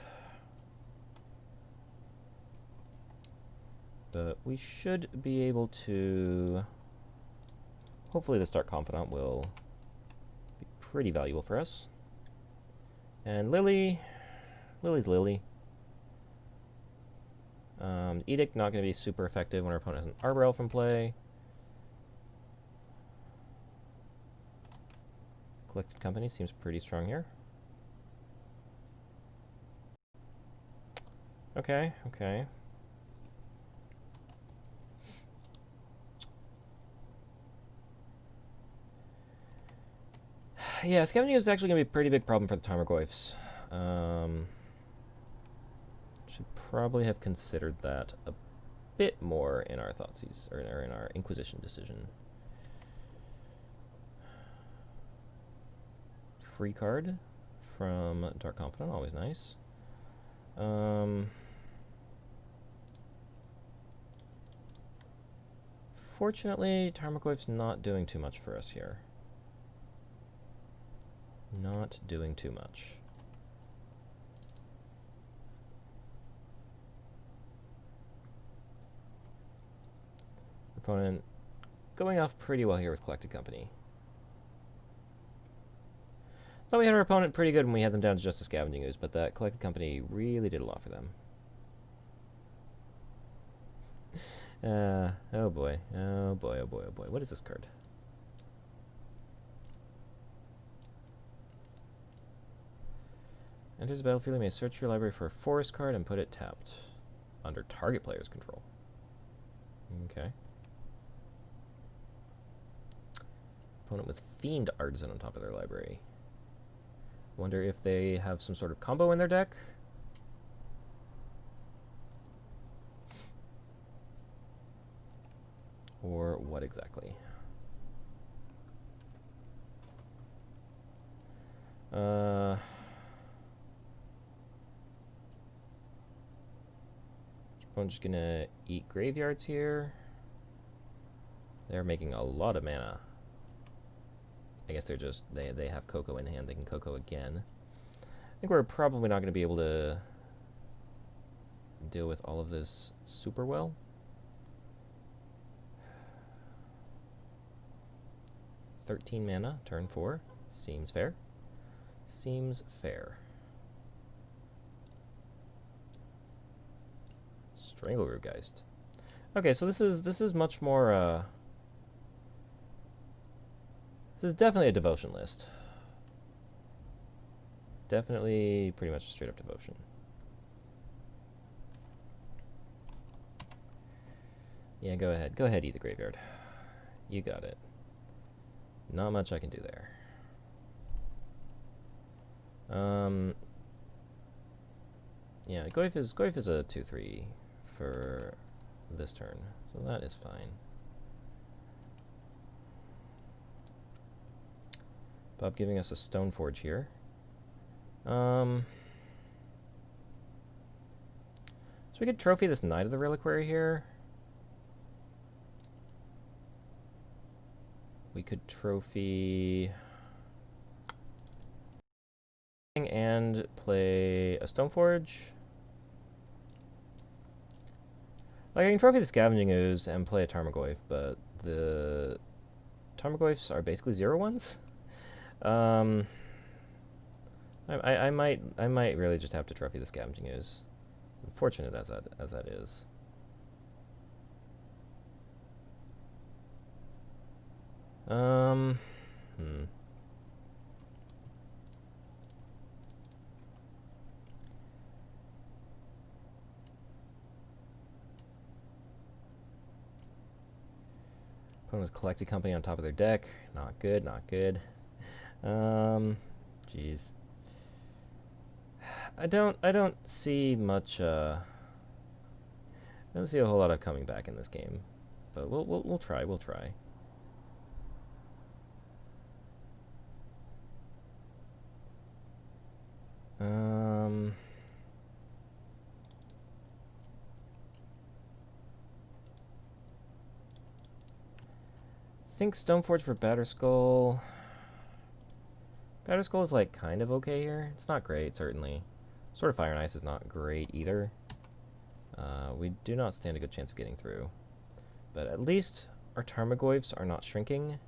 But we should be able to... Hopefully the Stark Confidant will be pretty valuable for us. And Lily's Lily. Edict, not going to be super effective when our opponent has an Arbor Elf in play. Collected Company seems pretty strong here. Okay, okay. Yeah, Scavenging is actually going to be a pretty big problem for the Tarmogoyfs. Should probably have considered that a bit more in our Thoughtseize, or in our Inquisition decision. Free card from Dark Confidant, always nice. Fortunately, Tarmogoyf's not doing too much for us here. Not doing too much. Opponent going off pretty well here with Collected Company. Thought we had our opponent pretty good when we had them down to just a Scavenging Ooze, but that Collected Company really did a lot for them. Oh boy, oh boy, oh boy, oh boy. What is this card? Enters the battlefield, you may search your library for a forest card and put it tapped under target player's control. Okay. Opponent with Fiend Artisan on top of their library. Wonder if they have some sort of combo in their deck. Or what exactly? I'm just gonna eat graveyards here. They're making a lot of mana. I guess they're just, they have Coco in hand. They can Coco again. I think we're probably not going to be able to deal with all of this super well. $13 mana, turn 4. Seems fair. Seems fair. Strangleroot Geist. Okay, so this is much more this is definitely a devotion list. Definitely pretty much straight up devotion. Yeah, go ahead. Go ahead, eat the graveyard. You got it. Not much I can do there. Yeah, Goyf is a 2/3 for this turn, so that is fine. Bob giving us a Stoneforge here. So we could trophy this Knight of the Reliquary here. We could trophy and play a Stoneforge. Like, I can trophy the Scavenging Ooze and play a Tarmogoyf, but the Tarmogoyfs are basically 0/1s. I might really just have to trophy the Scavenging Ooze. Unfortunate as that is. Opponent with Collected Company on top of their deck. Not good, not good. Jeez. I don't see much. I don't see a whole lot of coming back in this game, but we'll try. We'll try. I think Stoneforge for Batterskull. Batterskull is like kind of okay here. It's not great, certainly. Sort of Fire and Ice is not great either. We do not stand a good chance of getting through. But at least our Tarmogoyfs are not shrinking.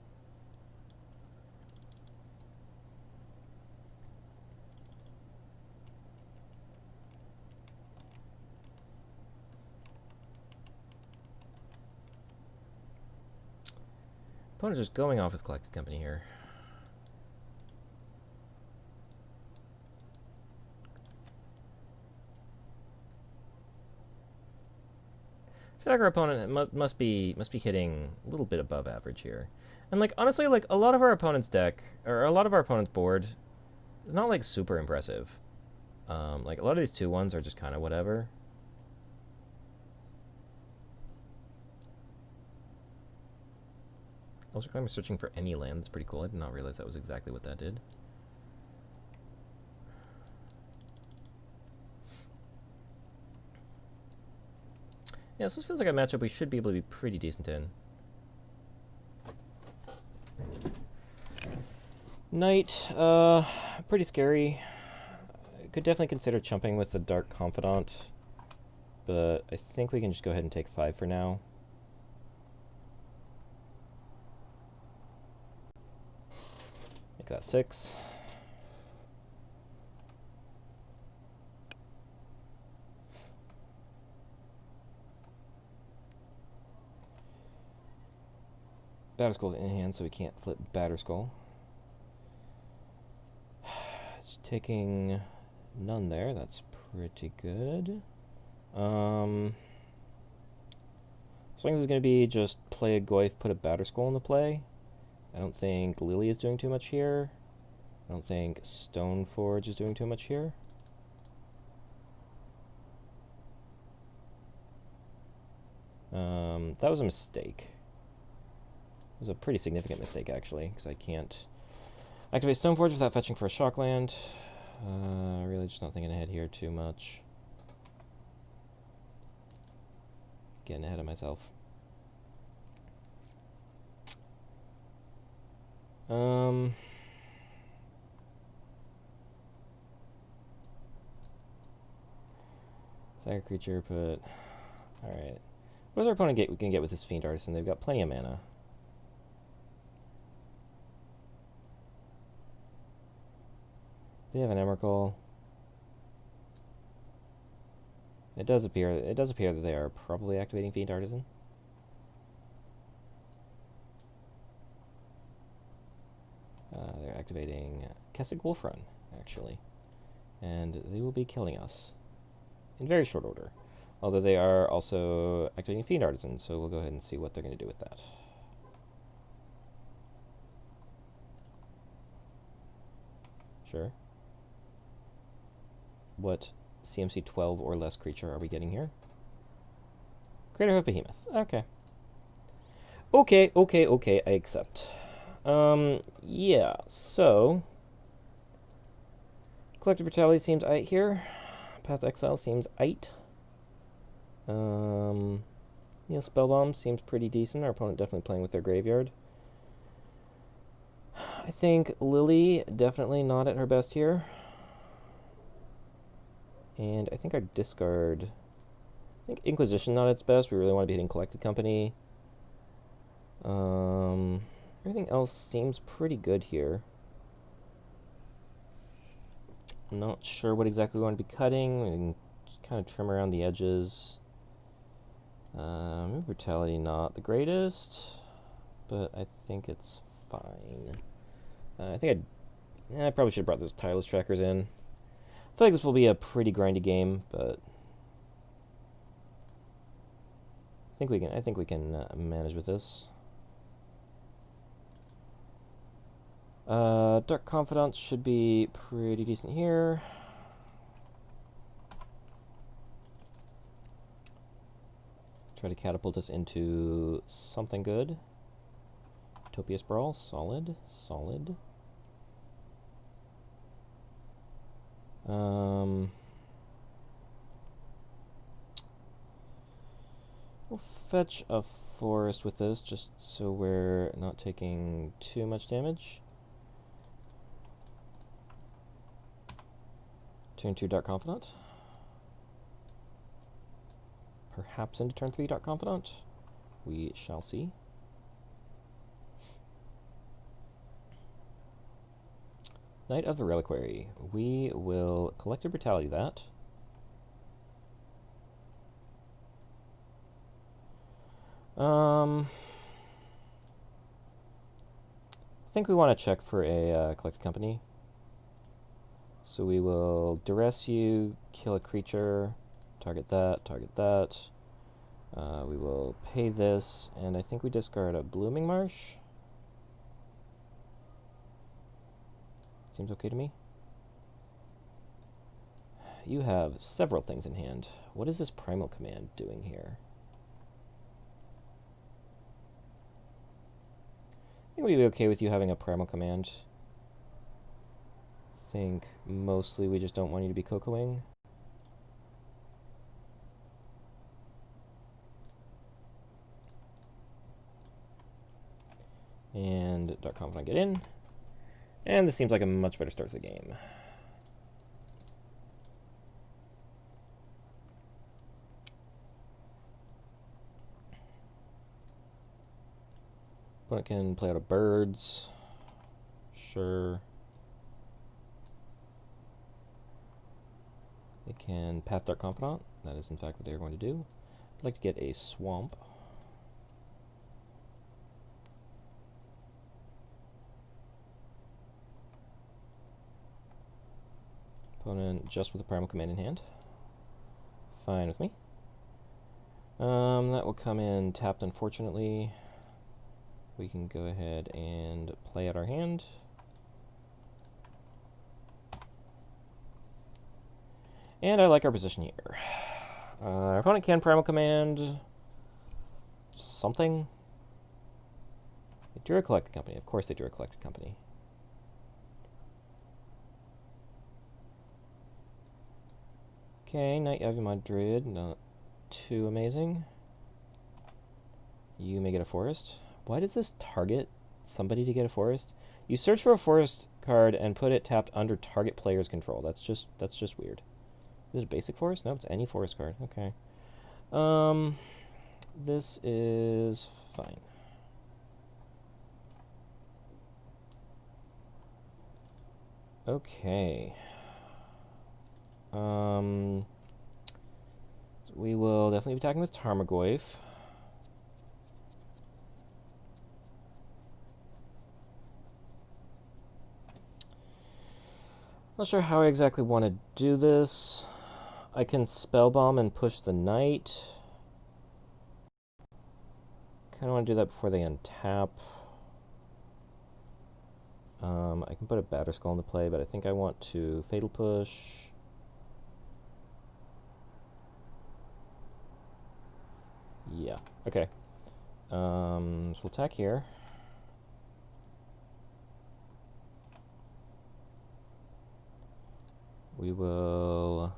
Opponent's just going off with Collected Company here. I feel like our opponent must be hitting a little bit above average here. And like honestly, like a lot of our opponent's deck, or a lot of our opponent's board, is not like super impressive. Like a lot of these 2-1s are just kind of whatever. Also, I'm searching for any land. That's pretty cool. I did not realize that was exactly what that did. Yeah, so this feels like a matchup we should be able to be pretty decent in. Knight, pretty scary. I could definitely consider chumping with the Dark Confidant, but I think we can just go ahead and take 5 for now. Make that 6. Batterskull's in hand, so we can't flip Batterskull. It's taking none there. That's pretty good. So I think this is going to be just play a Goyf, put a Batterskull into play. I don't think Lily is doing too much here. I don't think Stoneforge is doing too much here. That was a mistake. It was a pretty significant mistake, actually, because I can't activate Stoneforge without fetching for a Shockland. Really just not thinking ahead here too much. Getting ahead of myself. Sack a creature, put... Alright. What does our opponent get? We can get with this Fiend Artisan. They've got plenty of mana. They have an Emrakul. It does appear that they are probably activating Fiend Artisan. They're activating Kessig Wolfrun, actually. And they will be killing us in very short order. Although they are also activating Fiend Artisan, so we'll go ahead and see what they're going to do with that. Sure. What CMC 12 or less creature are we getting here? Crater Hoof Behemoth. Okay. Okay, I accept. Yeah, so... Collective Brutality seems aight here. Path to Exile seems aight. Spellbomb seems pretty decent. Our opponent definitely playing with their graveyard. I think Lily definitely not at her best here. And I think our discard... I think Inquisition not at its best. We really want to be hitting Collected Company. Everything else seems pretty good here. I'm not sure what exactly we want to be cutting. We can just kind of trim around the edges. Brutality not the greatest, but I think it's fine. I probably should have brought those tireless trackers in. I feel like this will be a pretty grindy game, but I think we can manage with this. Dark Confidant should be pretty decent here. Try to catapult us into something good. Utopia Sprawl, solid. We'll fetch a forest with this, just so we're not taking too much damage. Turn 2 Dark Confidant. perhaps into turn 3 Dark Confidant. We shall see. Knight of the Reliquary. We will Collective Brutality that. I think we want to check for a Collected Company. So we will duress you, kill a creature, target that, target that. We will pay this, and I think we discard a Blooming Marsh. Seems okay to me. You have several things in hand. What is this Primal Command doing here? I think we'd be okay with you having a Primal Command. I think mostly we just don't want you to be Cocoing. And Dark Confidant get in. And this seems like a much better start to the game. Opponent can play out of birds. Sure. They can Path Dark Confidant. That is in fact what they're going to do. I'd like to get a swamp. Opponent just with a Primal Command in hand. Fine with me. That will come in tapped, unfortunately. We can go ahead and play out our hand. And I like our position here. Our opponent can Primal Command something. They drew a Collected Company. Of course they drew a Collected Company. Okay, Knight-y Madrid, not too amazing. You may get a forest. Why does this target somebody to get a forest? You search for a forest card and put it tapped under target player's control. That's just weird. Is it a basic forest? No, it's any forest card. Okay. This is fine. Okay. We will definitely be attacking with Tarmogoyf. Not sure how I exactly want to do this. I can Spellbomb and push the knight. Kind of want to do that before they untap. I can put a Batterskull into play, but I think I want to Fatal Push. Yeah, okay. So we'll attack here. We will...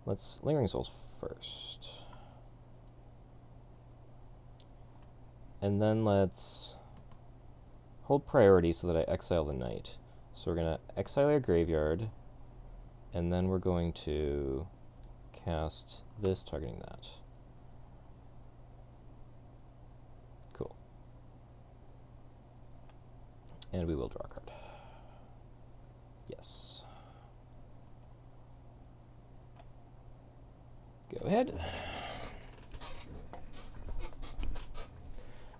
Let's Lingering Souls first. And then let's hold priority so that I exile the knight. So we're going to exile our graveyard, and then we're going to cast this, targeting that. Cool. And we will draw a card. Yes. Go ahead.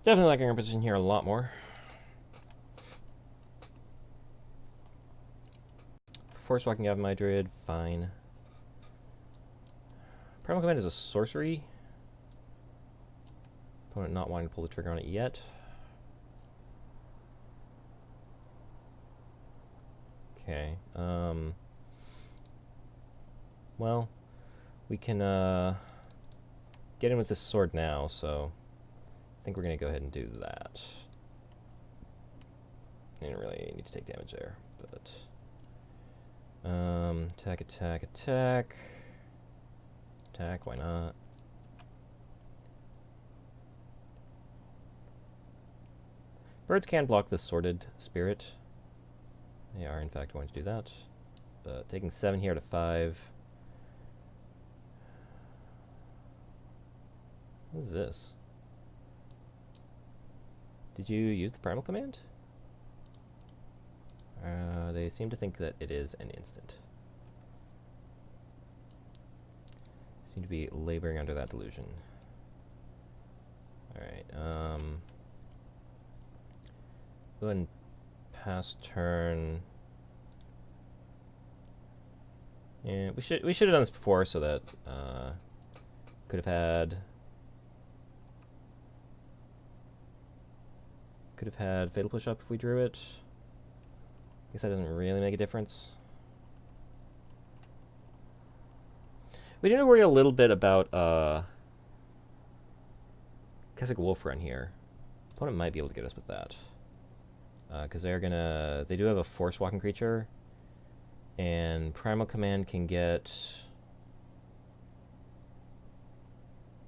Definitely liking our position here a lot more. Force Walking out of my Druid, fine. Primal Command is a sorcery. Opponent not wanting to pull the trigger on it yet. Okay. Well, we can get in with this sword now, so I think we're going to go ahead and do that. I didn't really need to take damage there, but... attack, attack, attack. Attack, why not? Birds can block the Sordid Spirit. They are in fact going to do that. But taking 7 here to 5. What is this? Did you use the primal command? They seem to think that it is an instant. Seem to be laboring under that delusion. Alright, go ahead and pass turn. Yeah, we should have done this before so that could have had Fatal Push Up if we drew it. I guess that doesn't really make a difference. We need to worry a little bit about Keswick Wolf Run here. Opponent might be able to get us with that. Because they do have a Force Walking creature. And Primal Command can get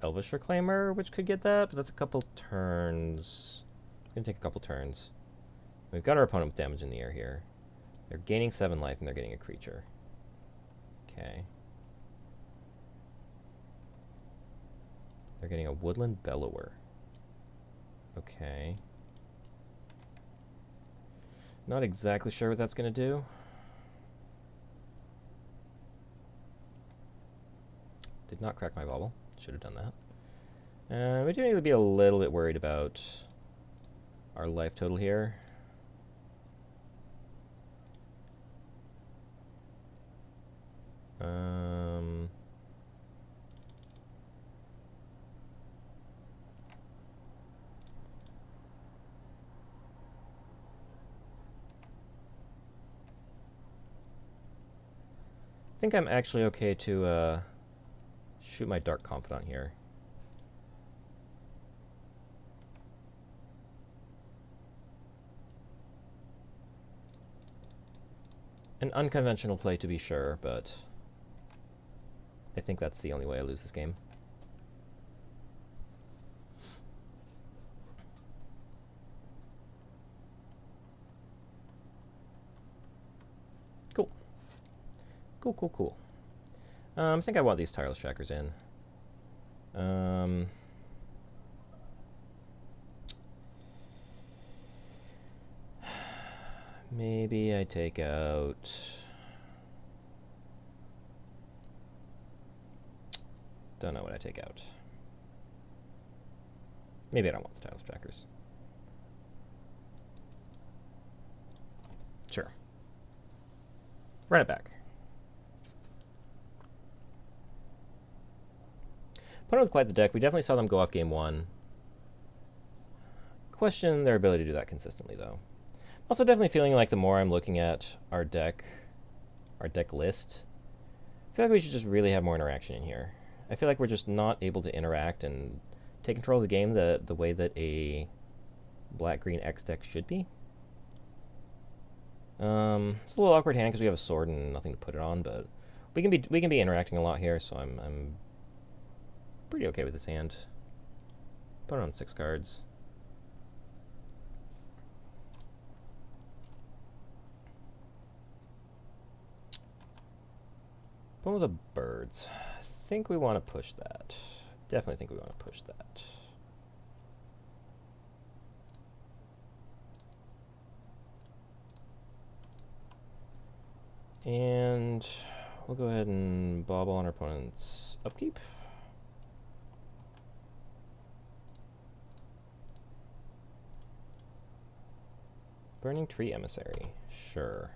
Elvish Reclaimer, which could get that, but that's a couple turns. It's going to take a couple turns. We've got our opponent with damage in the air here. They're gaining 7 life and they're getting a creature. Okay. They're getting a Woodland Bellower. Okay. Not exactly sure what that's going to do. Did not crack my bubble. Should have done that. We do need to be a little bit worried about our life total here. I think I'm actually okay to shoot my Dark Confidant here. An unconventional play to be sure, but I think that's the only way I lose this game. Cool. Cool. I think I want these tireless trackers in. Maybe I take out... Don't know what I take out. Maybe I don't want the tireless trackers. Sure. Run it back. Opponent with quite the deck. We definitely saw them go off game 1. Question their ability to do that consistently, though. Also definitely feeling like the more I'm looking at our deck list, I feel like we should just really have more interaction in here. I feel like we're just not able to interact and take control of the game the way that a black-green X deck should be. It's a little awkward hand because we have a sword and nothing to put it on, but we can be interacting a lot here, so I'm pretty okay with this hand. Put it on 6 cards. One with the birds. I think we want to push that. Definitely think we want to push that. And we'll go ahead and bobble on our opponent's upkeep. Burning Tree Emissary. Sure.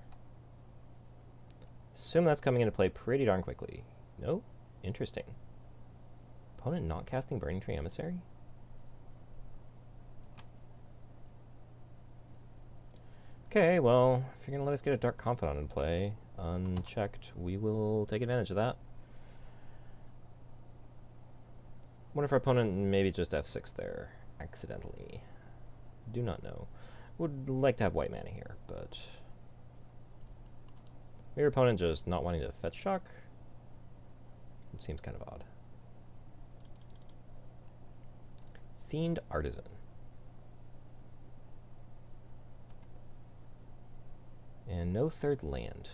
Assume that's coming into play pretty darn quickly. No? Interesting. Opponent not casting Burning Tree Emissary? Okay, well, if you're going to let us get a Dark Confidant in play, unchecked, we will take advantage of that. Wonder if our opponent maybe just F6 there, accidentally. Do not know. Would like to have white mana here, but... maybe your opponent just not wanting to fetch shock? It seems kind of odd. Fiend Artisan. And no third land.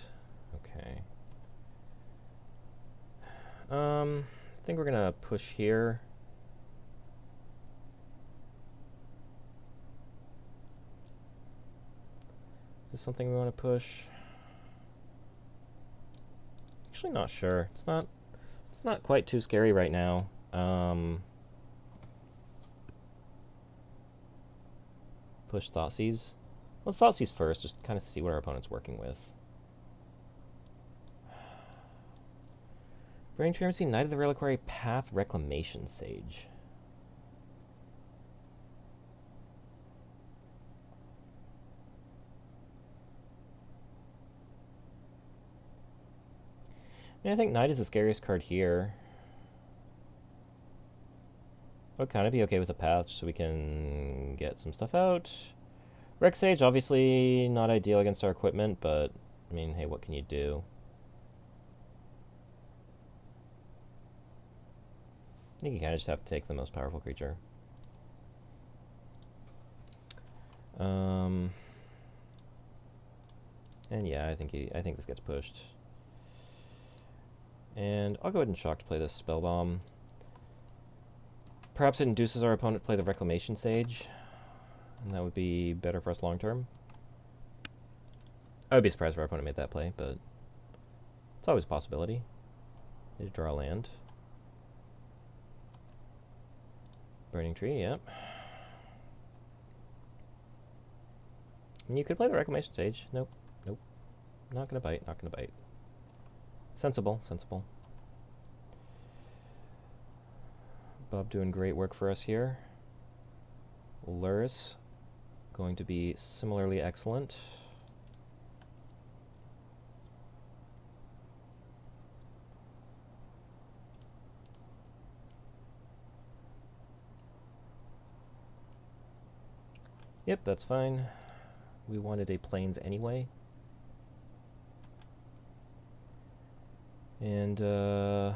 Okay. I think we're gonna push here. Is this something we want to push? Actually, not sure. It's not quite too scary right now. Push Thoughtseize. Let's Thoughtseize first, just kind of see what our opponent's working with. Brain Transparency, Knight of the Reliquary Path, Reclamation Sage. I think Knight is the scariest card here. I would kind of be okay with a path so we can get some stuff out. Rec Sage, obviously not ideal against our equipment, but, I mean, hey, what can you do? I think you kind of just have to take the most powerful creature. And yeah, I think this gets pushed. And I'll go ahead and shock to play this Spell Bomb. Perhaps it induces our opponent to play the Reclamation Sage, and that would be better for us long term. I would be surprised if our opponent made that play, but it's always a possibility. Need to draw a land. Burning Tree, yep. And you could play the Reclamation Sage. Nope, nope. Not gonna bite, not gonna bite. Sensible, sensible. Bob doing great work for us here. Lurrus going to be similarly excellent. Yep, that's fine. We wanted a plains anyway. And we'll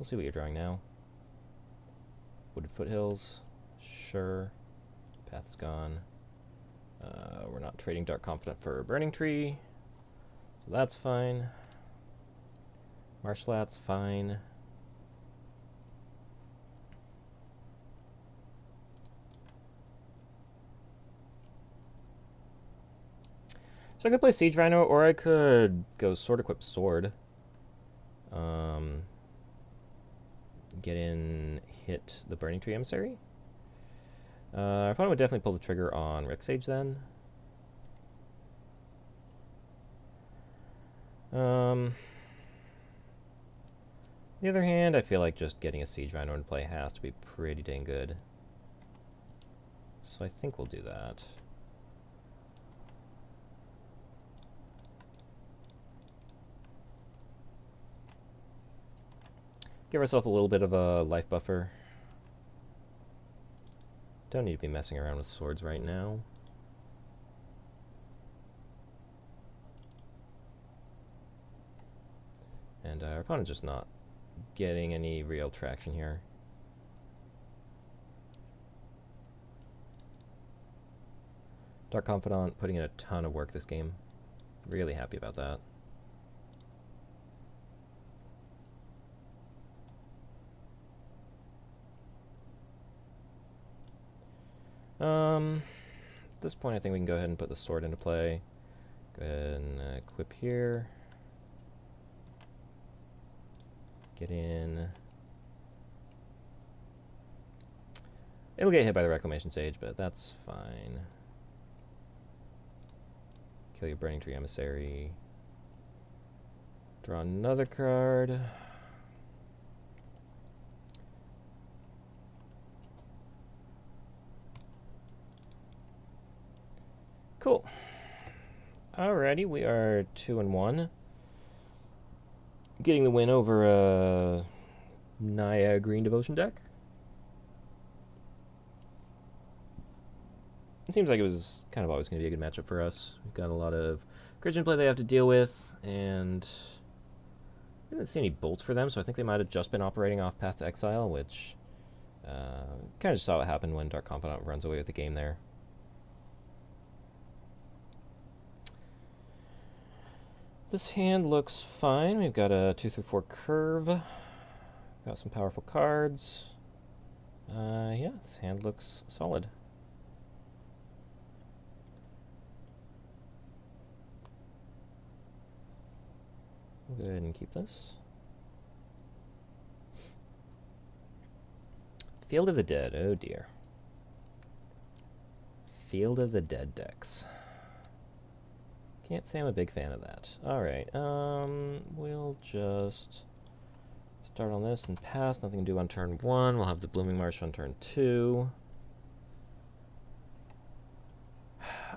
see what you're drawing now. Wooded Foothills, sure. Path's gone. We're not trading Dark Confidant for Burning Tree, so that's fine. Marshlat's fine. So I could play Siege Rhino, or I could go Sword Equip Sword. Get in, hit the Burning Tree Emissary. Our opponent would definitely pull the trigger on Rec Sage then. On the other hand, I feel like just getting a Siege Rhino into play has to be pretty dang good. So I think we'll do that. Give ourselves a little bit of a life buffer. Don't need to be messing around with swords right now. And our opponent's just not getting any real traction here. Dark Confidant putting in a ton of work this game. Really happy about that. At this point, I think we can go ahead and put the sword into play. Go ahead and equip here. Get in. It'll get hit by the Reclamation Sage, but that's fine. Kill your Burning Tree Emissary. Draw another card. Cool. Alrighty, we are 2-1. Getting the win over Naya Green Devotion deck. It seems like it was kind of always going to be a good matchup for us. We've got a lot of Gridge play they have to deal with, and I didn't see any bolts for them, so I think they might have just been operating off Path to Exile, which kind of just saw what happened when Dark Confidant runs away with the game there. This hand looks fine. We've got a 2 through 4 curve. Got some powerful cards. Yeah, this hand looks solid. We'll go ahead and keep this. Field of the Dead. Oh dear. Field of the Dead decks. Can't say I'm a big fan of that. Alright, we'll just start on this and pass. Nothing to do on turn 1. We'll have the Blooming Marsh on turn 2.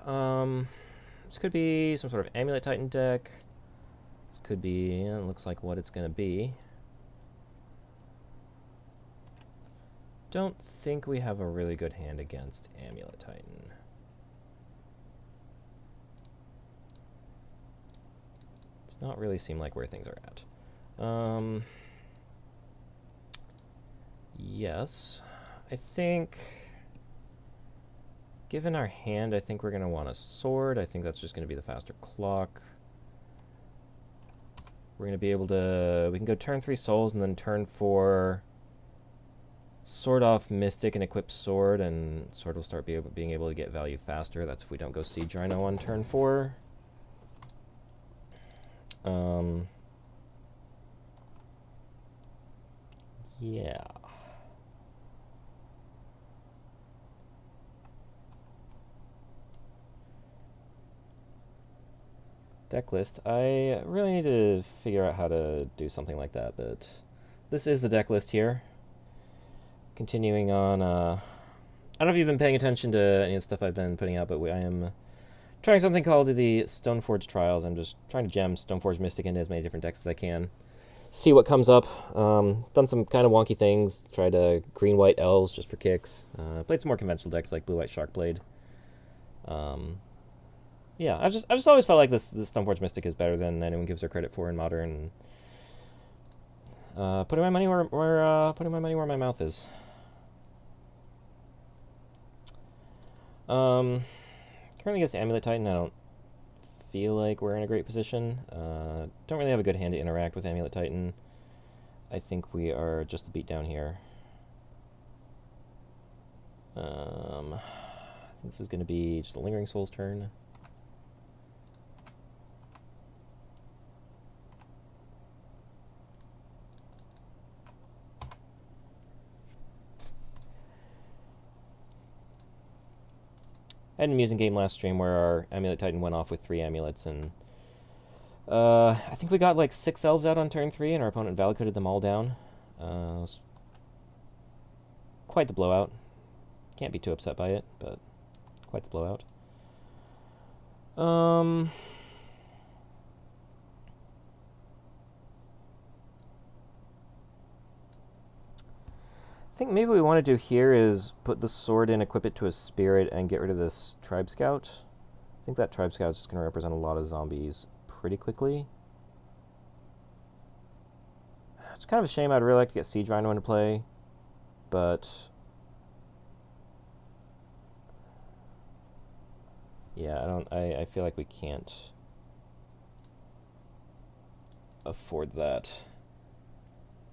This could be some sort of Amulet Titan deck. This could be, yeah, it looks like what it's going to be. Don't think we have a really good hand against Amulet Titan. Does not really seem like where things are at. Yes, I think, given our hand, I think we're going to want a sword. I think that's just going to be the faster clock. We're going to be able to, we can go turn 3 souls and then turn 4 sword off Mystic and equip sword, and sword will start being able to get value faster. That's if we don't go Siege Rhino on turn 4. Yeah. Deck list. I really need to figure out how to do something like that, but this is the deck list here. Continuing on, I don't know if you've been paying attention to any of the stuff I've been putting out, but I am trying something called the Stoneforge Trials. I'm just trying to jam Stoneforge Mystic into as many different decks as I can. See what comes up. Done some kind of wonky things. Tried green-white elves just for kicks. Played some more conventional decks like blue-white Sharkblade. Yeah, I've just always felt like this Stoneforge Mystic is better than anyone gives her credit for in Modern. Putting my money where my mouth is. Currently against Amulet Titan, I don't feel like we're in a great position. Don't really have a good hand to interact with Amulet Titan. I think we are just a beat down here. I think this is going to be just a Lingering Soul's turn. I had an amusing game last stream where our Amulet Titan went off with 3 amulets, and I think we got like 6 elves out on turn 3, and our opponent value-coded them all down. It was quite the blowout. Can't be too upset by it, but quite the blowout. I think maybe what we want to do here is put the sword in, equip it to a spirit, and get rid of this Tribe Scout. I think that Tribe Scout is just going to represent a lot of zombies pretty quickly. It's kind of a shame. I'd really like to get Siege Rhino into play, but yeah, I feel like we can't afford that.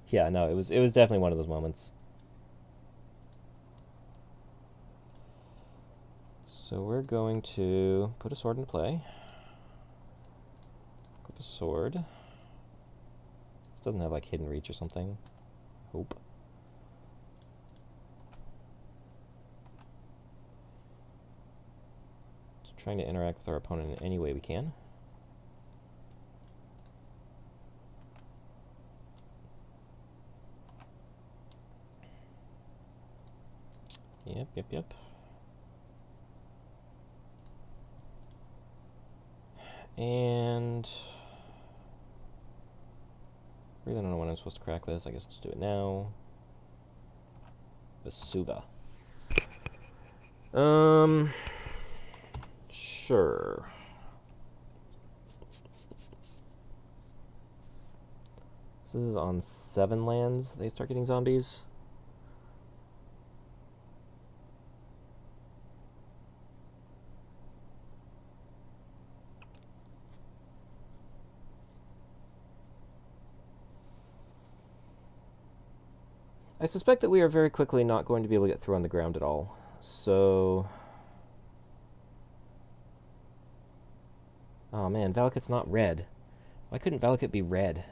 Yeah, no, it was definitely one of those moments. So we're going to put a sword into play. Equip a sword. This doesn't have like hidden reach or something. Hope. Just trying to interact with our opponent in any way we can. Yep. And really don't know when I'm supposed to crack this. I guess let's do it now. Basuga. Sure. This is on 7 lands. They start getting zombies. I suspect that we are very quickly not going to be able to get through on the ground at all. So... Oh man, Valakut's not red. Why couldn't Valakut be red?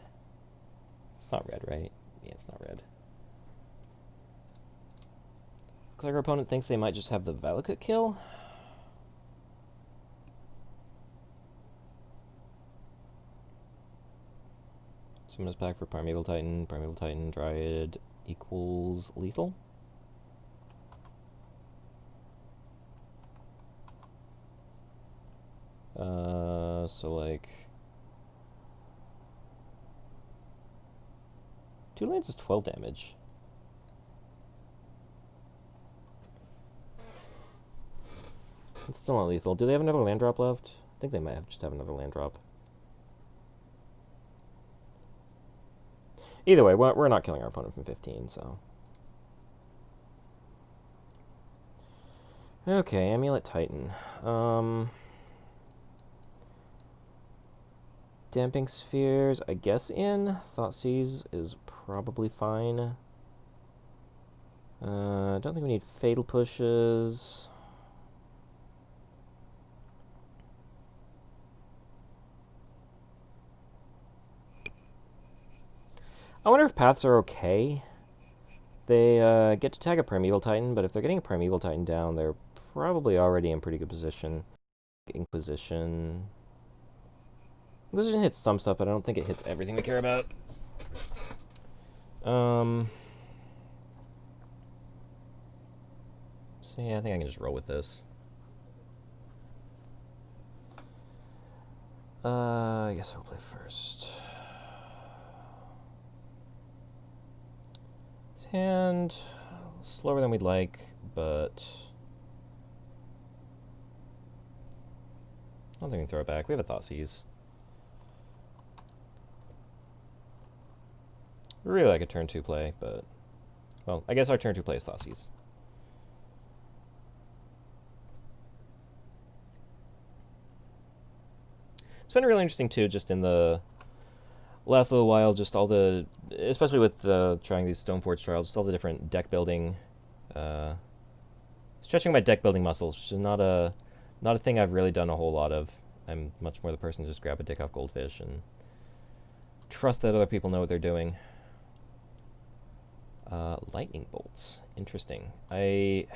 It's not red, right? Yeah, it's not red. Looks like our opponent thinks they might just have the Valakut kill. Summoners pack for Primeval Titan, Dryad equals lethal. So like... 2 lands is 12 damage. It's still not lethal. Do they have another land drop left? I think they might just have another land drop. Either way, we're not killing our opponent from 15, so... Okay, Amulet Titan. Damping Spheres, I guess in. Thoughtseize is probably fine. Don't think we need Fatal Pushes. I wonder if paths are okay. They get to tag a Primeval Titan, but if they're getting a Primeval Titan down, they're probably already in pretty good position. Inquisition. Inquisition hits some stuff, but I don't think it hits everything we care about. So yeah, I think I can just roll with this. I guess I'll play first. His hand, slower than we'd like, but I don't think we can throw it back. We have a Thoughtseize. Really like a turn 2 play, but... Well, I guess our turn 2 play is Thoughtseize. It's been really interesting, too, just in the last little while, just all the... Especially with trying these Stoneforge Trials, just all the different deck building... stretching my deck building muscles, which is not a thing I've really done a whole lot of. I'm much more the person to just grab a dick off Goldfish and trust that other people know what they're doing. Lightning bolts. Interesting. I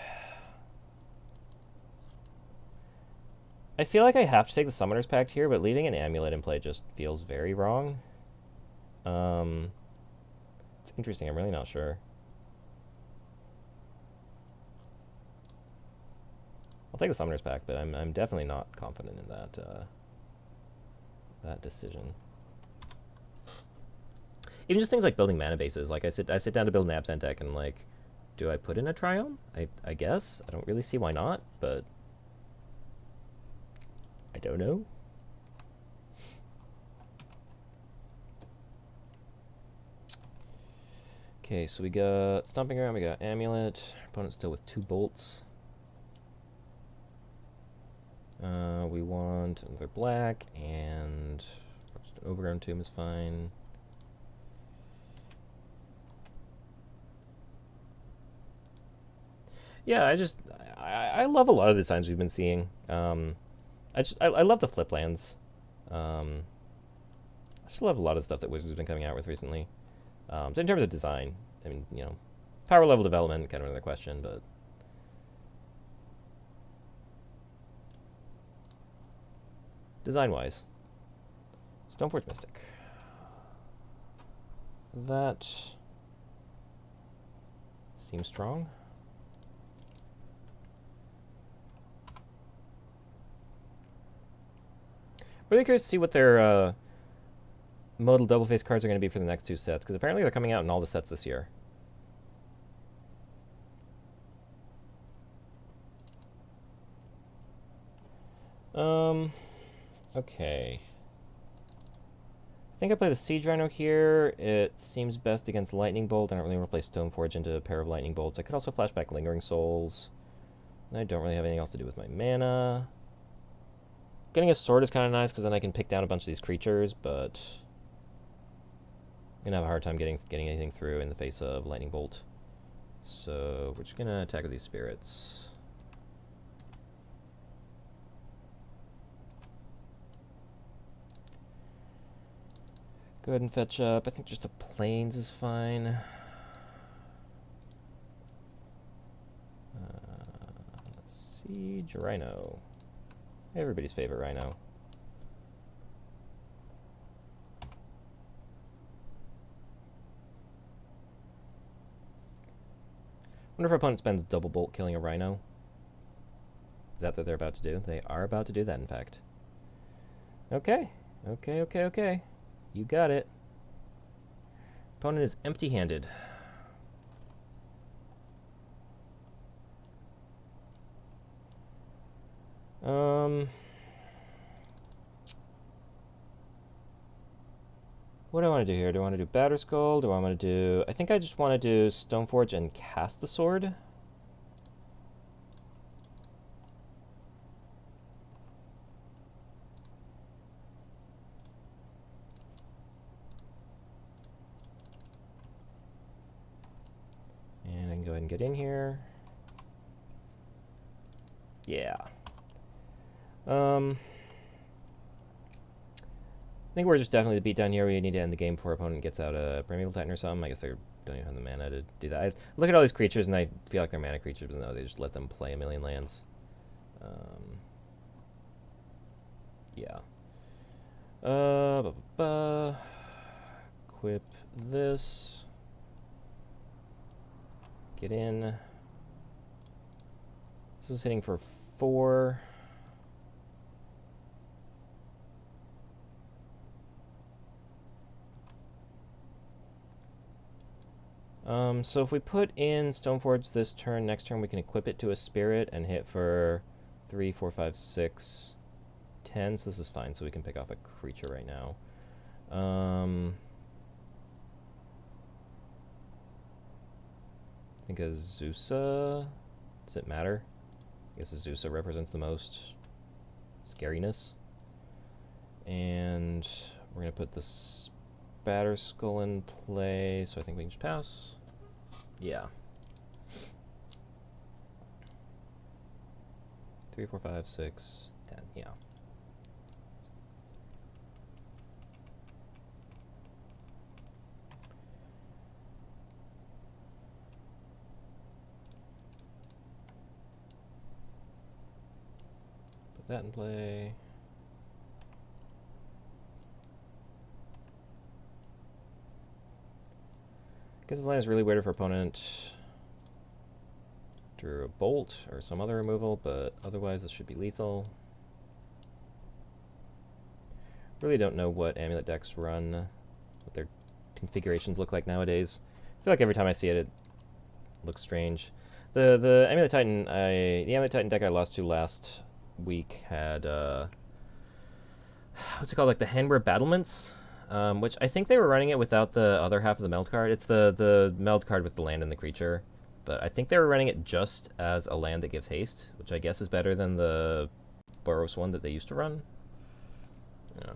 feel like I have to take the Summoner's Pact here, but leaving an Amulet in play just feels very wrong. It's interesting. I'm really not sure. I'll take the Summoner's Pact, but I'm definitely not confident in that decision. Even just things like building mana bases. Like I sit down to build an Abzan deck and I'm like, do I put in a Triome? I guess. I don't really see why not, but I don't know. Okay, so we got Stomping Ground, we got Amulet. Opponent's still with 2 bolts. We want another black, and just an Overgrown Tomb is fine. Yeah, I love a lot of the designs we've been seeing. I love the flip lands. I just love a lot of stuff that Wizards has been coming out with recently. So in terms of design, I mean, you know, power level development, kind of another question, but design-wise, Stoneforge Mystic. That seems strong. Really curious to see what their modal double face cards are going to be for the next 2 sets, because apparently they're coming out in all the sets this year. Okay. I think I play the Siege Rhino here. It seems best against Lightning Bolt. I don't really want to play Stoneforge into a pair of Lightning Bolts. I could also flashback Lingering Souls. I don't really have anything else to do with my mana. Getting a sword is kind of nice, because then I can pick down a bunch of these creatures, but I'm going to have a hard time getting anything through in the face of Lightning Bolt. So we're just going to attack with these spirits. Go ahead and fetch up. I think just a plains is fine. Let's see. Rhino. Everybody's favorite Rhino. Wonder if our opponent spends double bolt killing a Rhino. Is that what they're about to do? They are about to do that, in fact. Okay. Okay. You got it. Opponent is empty-handed. What do I want to do here? Do I want to do Batterskull? Do I want to do... I think I just want to do Stoneforge and cast the sword. And I can go ahead and get in here. Yeah. I think we're just definitely the beatdown here. We need to end the game before our opponent gets out a Primeval Titan or something. I guess they don't even have the mana to do that. I look at all these creatures and I feel like they're mana creatures, but no, they just let them play a million lands. Yeah. Equip this. Get in. This is hitting for 4. So if we put in Stoneforge this turn, next turn we can equip it to a spirit and hit for 3, 4, 5, 6, 10. So this is fine. So we can pick off a creature right now. I think Azusa. Does it matter? I guess Azusa represents the most scariness. And we're going to put this Batterskull in play, so I think we can just pass. Yeah. 3, 4, 5, 6, 10. Yeah. Put that in play. Guess this line is really weird for opponent. Drew a bolt or some other removal, but otherwise this should be lethal. Really don't know what amulet decks run, what their configurations look like nowadays. I feel like every time I see it, it looks strange. The Amulet Titan, the Amulet Titan deck I lost to last week had what's it called, like the Handwear Battlements, which I think they were running it without the other half of the meld card. It's the meld card with the land and the creature, but I think they were running it just as a land that gives haste, which I guess is better than the Boros one that they used to run. Yeah.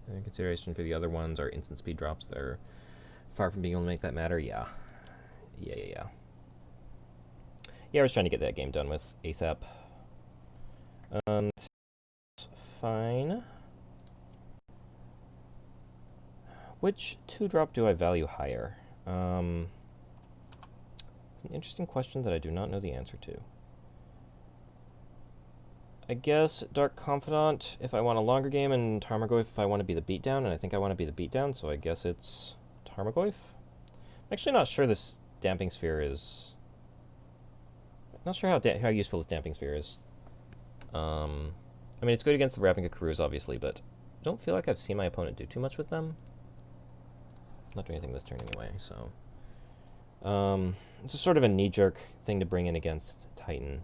In consideration for the other ones are instant speed drops. They're far from being able to make that matter. Yeah, I was trying to get that game done with ASAP. Fine. Which 2-drop do I value higher? It's an interesting question that I do not know the answer to. I guess Dark Confidant if I want a longer game, and Tarmogoyf if I want to be the beatdown, and I think I want to be the beatdown, so I guess it's Tarmogoyf. I'm actually not sure this Damping Sphere is... Not sure how useful this Damping Sphere is. I mean, it's good against the Ravnica Crews, obviously, but I don't feel like I've seen my opponent do too much with them. Not doing anything this turn anyway, so... it's just sort of a knee-jerk thing to bring in against Titan.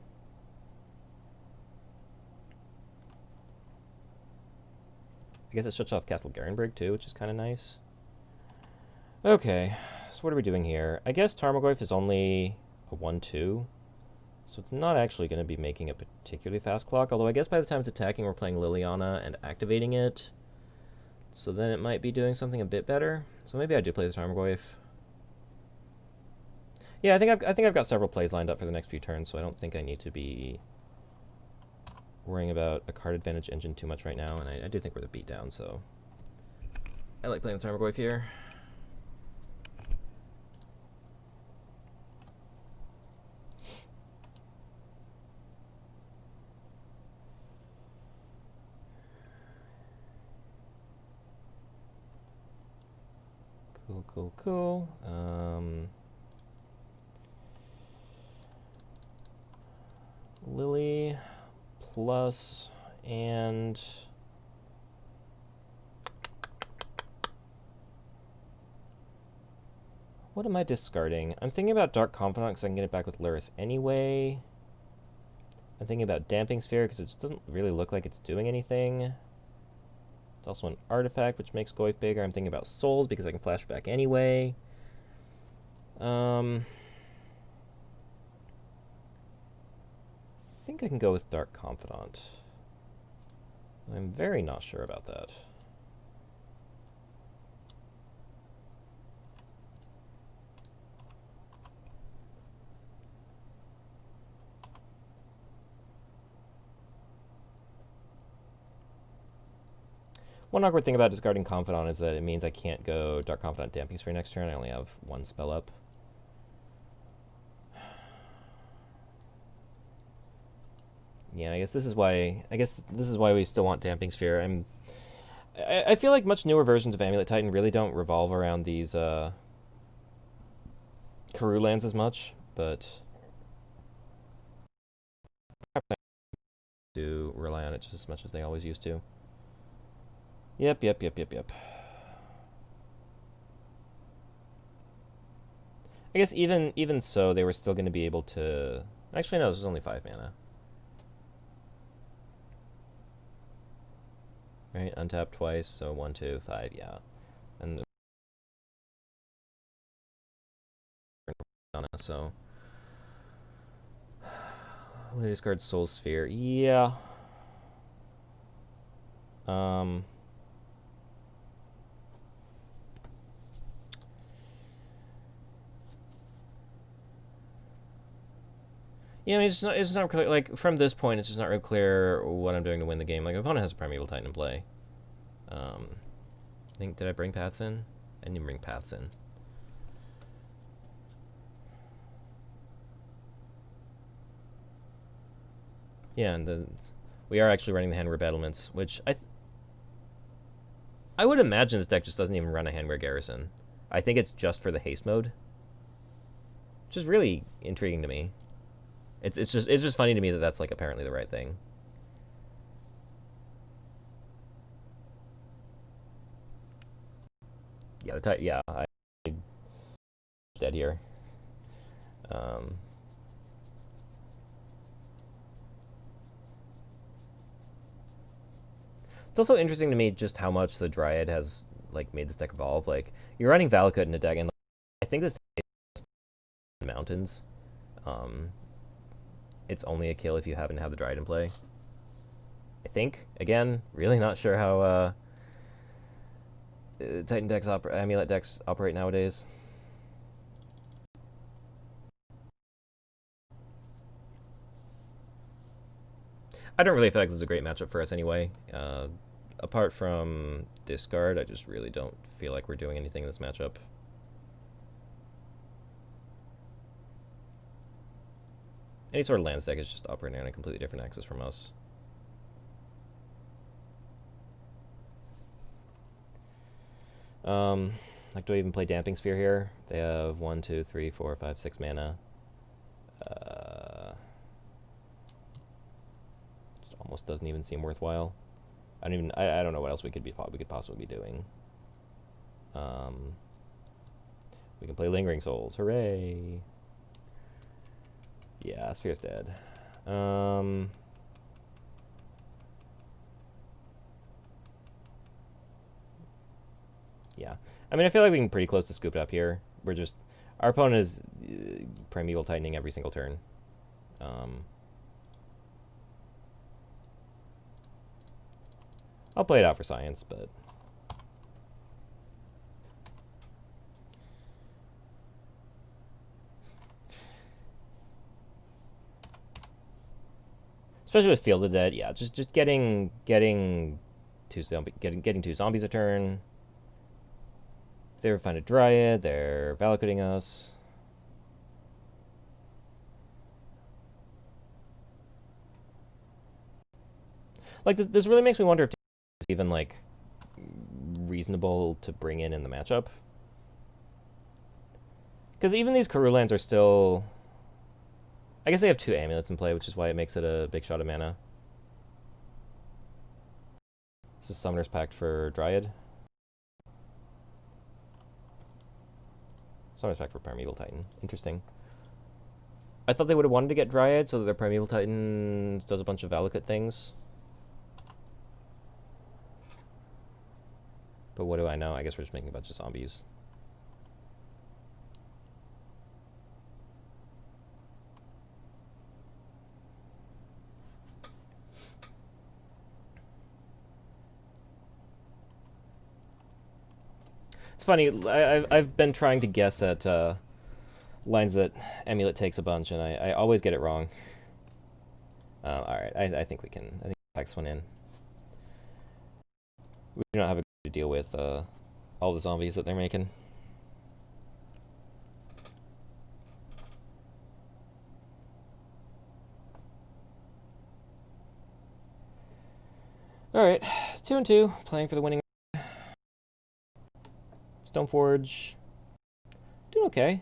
I guess it shuts off Castle Garenbrig too, which is kind of nice. Okay, so what are we doing here? I guess Tarmogoyf is only a 1/2, so it's not actually going to be making a particularly fast clock, although I guess by the time it's attacking, we're playing Liliana and activating it. So then it might be doing something a bit better. So maybe I do play the Tarmogoyf. Yeah, I think I've got several plays lined up for the next few turns, so I don't think I need to be worrying about a card advantage engine too much right now, and I do think we're the beat down, so I like playing the Tarmogoyf here. Cool. Lily plus and what am I discarding? I'm thinking about Dark Confidant because I can get it back with Luris anyway. I'm thinking about Damping Sphere because it just doesn't really look like it's doing anything. It's also an artifact, which makes Goyf bigger. I'm thinking about Souls because I can flash back anyway. I think I can go with Dark Confidant. I'm very not sure about that. One awkward thing about discarding Confidant is that it means I can't go Dark Confidant Damping Sphere next turn. I only have one spell up. Yeah, I guess this is why we still want Damping Sphere. I feel like much newer versions of Amulet Titan really don't revolve around these Karoo lands as much, but do rely on it just as much as they always used to. Yep. I guess even so, they were still going to be able to... Actually, no, this was only 5 mana. Right, untap twice, so 1, 2, 5, yeah. And so we'll discard Soul Sphere. Yeah. Yeah, I mean, it's not clear. Like, from this point, it's just not really clear what I'm doing to win the game. Like, my opponent has a Primeval Titan in play. I think, did I bring Paths in? I didn't even bring Paths in. Yeah, and we are actually running the Handwear Battlements, which I would imagine this deck just doesn't even run a Handwear Garrison. I think it's just for the haste mode, which is really intriguing to me. It's just funny to me that that's like apparently the right thing. Yeah, I dead here. It's also interesting to me just how much the Dryad has like made this deck evolve. Like, you're running Valakut in a deck, and I think this mountains. It's only a kill if you happen to have the Dryad in play. I think. Again, really not sure how Titan decks Amulet decks operate nowadays. I don't really feel like this is a great matchup for us anyway. Apart from discard, I just really don't feel like we're doing anything in this matchup. Any sort of land deck is just operating on a completely different axis from us. Like, do I even play Damping Sphere here? They have 1, 2, 3, 4, 5, 6 mana. Just almost doesn't even seem worthwhile. I don't know what else we could possibly be doing. We can play Lingering Souls. Hooray! Yeah, Sphere's dead. Yeah. I mean, I feel like we can pretty close to scoop it up here. Our opponent is Primeval Tightening every single turn. I'll play it out for science, but Especially with Field of Dead, yeah, just getting two zombies a turn. If they ever find a Dryad, they're Valakutting us. Like, this really makes me wonder if it's even, like, reasonable to bring in the matchup. Because even these Karoo lands are still... I guess they have 2 amulets in play, which is why it makes it a big shot of mana. This is Summoner's Pact for Dryad. Summoner's Pact for Primeval Titan. Interesting. I thought they would have wanted to get Dryad so that their Primeval Titan does a bunch of Valakut things. But what do I know? I guess we're just making a bunch of zombies. It's funny, I've been trying to guess at lines that Amulet takes a bunch, and I always get it wrong. Alright, I think we can pack this one in. We do not have a good deal with all the zombies that they're making. Alright, 2-2, playing for the winning. Stoneforge, doing okay.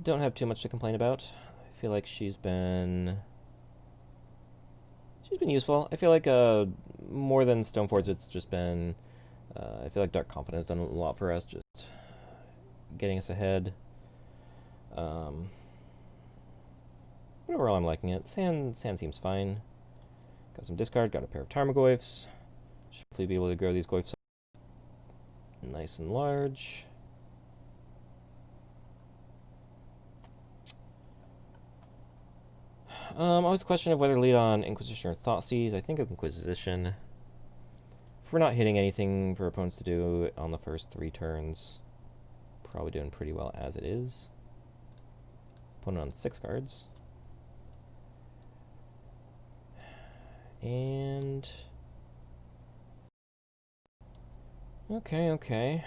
Don't have too much to complain about. I feel like she's been useful. I feel like more than Stoneforge, it's just been I feel like Dark Confidence done a lot for us, just getting us ahead. Overall, I'm liking it. Sand seems fine. Got some discard. Got a pair of Tarmogoyfs. Should hopefully be able to grow these Goyfs nice and large. Always a question of whether to lead on Inquisition or Thoughtseize. I think Inquisition. If we're not hitting anything for opponents to do on the first 3 turns, probably doing pretty well as it is. Opponent on 6 cards. And... Okay.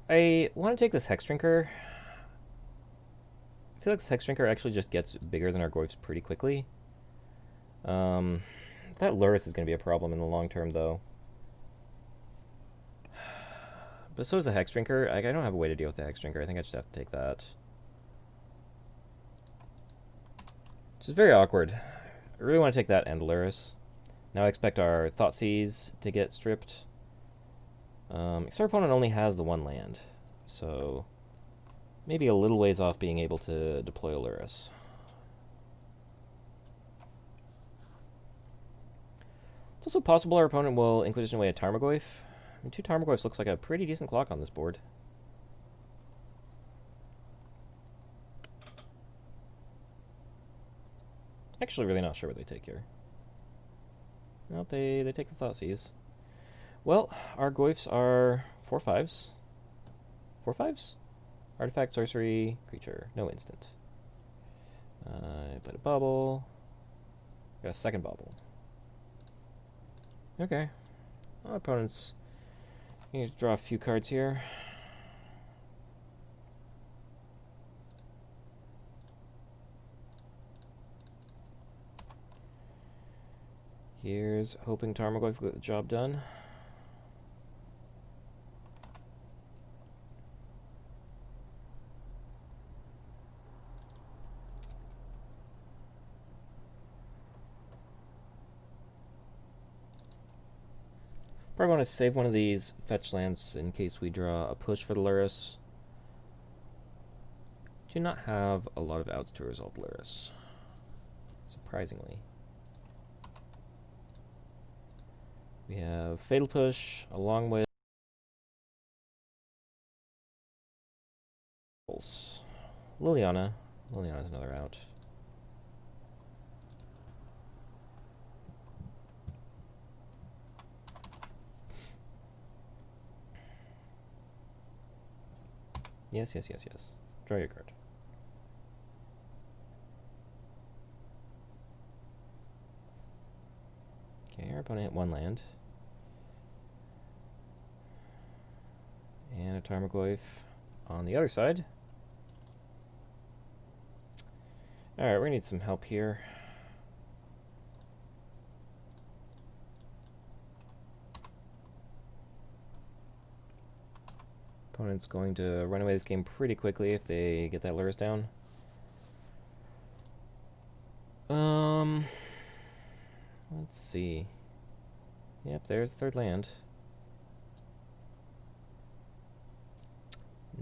I want to take this Hex Drinker. I feel like this Hex Drinker actually just gets bigger than our Goyfs pretty quickly. That Lurrus is going to be a problem in the long term, though. But so is the Hex Drinker. I don't have a way to deal with the Hex Drinker. I think I just have to take that. Which is very awkward. I really want to take that and Lurrus. Now I expect our Thoughtseize to get stripped. Because our opponent only has the 1 land. So maybe a little ways off being able to deploy a Lurrus. It's also possible our opponent will Inquisition away a Tarmogoyf. I mean, 2 Tarmogoyfs looks like a pretty decent clock on this board. Actually, really not sure what they take here. Nope, they take the Thoughtseize. Well, our Goyfs are 4/5s. 4/5s? Artifact, sorcery, creature, no instant. I put a bubble. Got a second bubble. Okay. Our opponent's going to draw a few cards here. Here's hoping Tarmogoyf will get the job done. Probably want to save one of these fetch lands in case we draw a push for the Lurrus. Do not have a lot of outs to resolve Lurrus, surprisingly. We have Fatal Push along with Liliana. Liliana's another out. Yes, yes, yes, yes. Draw your card. Okay, our opponent hit 1 land. And a Tarmogoyf on the other side. Alright, we're going to need some help here. Opponent's going to run away this game pretty quickly if they get that Lurrus down. Let's see. Yep, there's the 3rd land.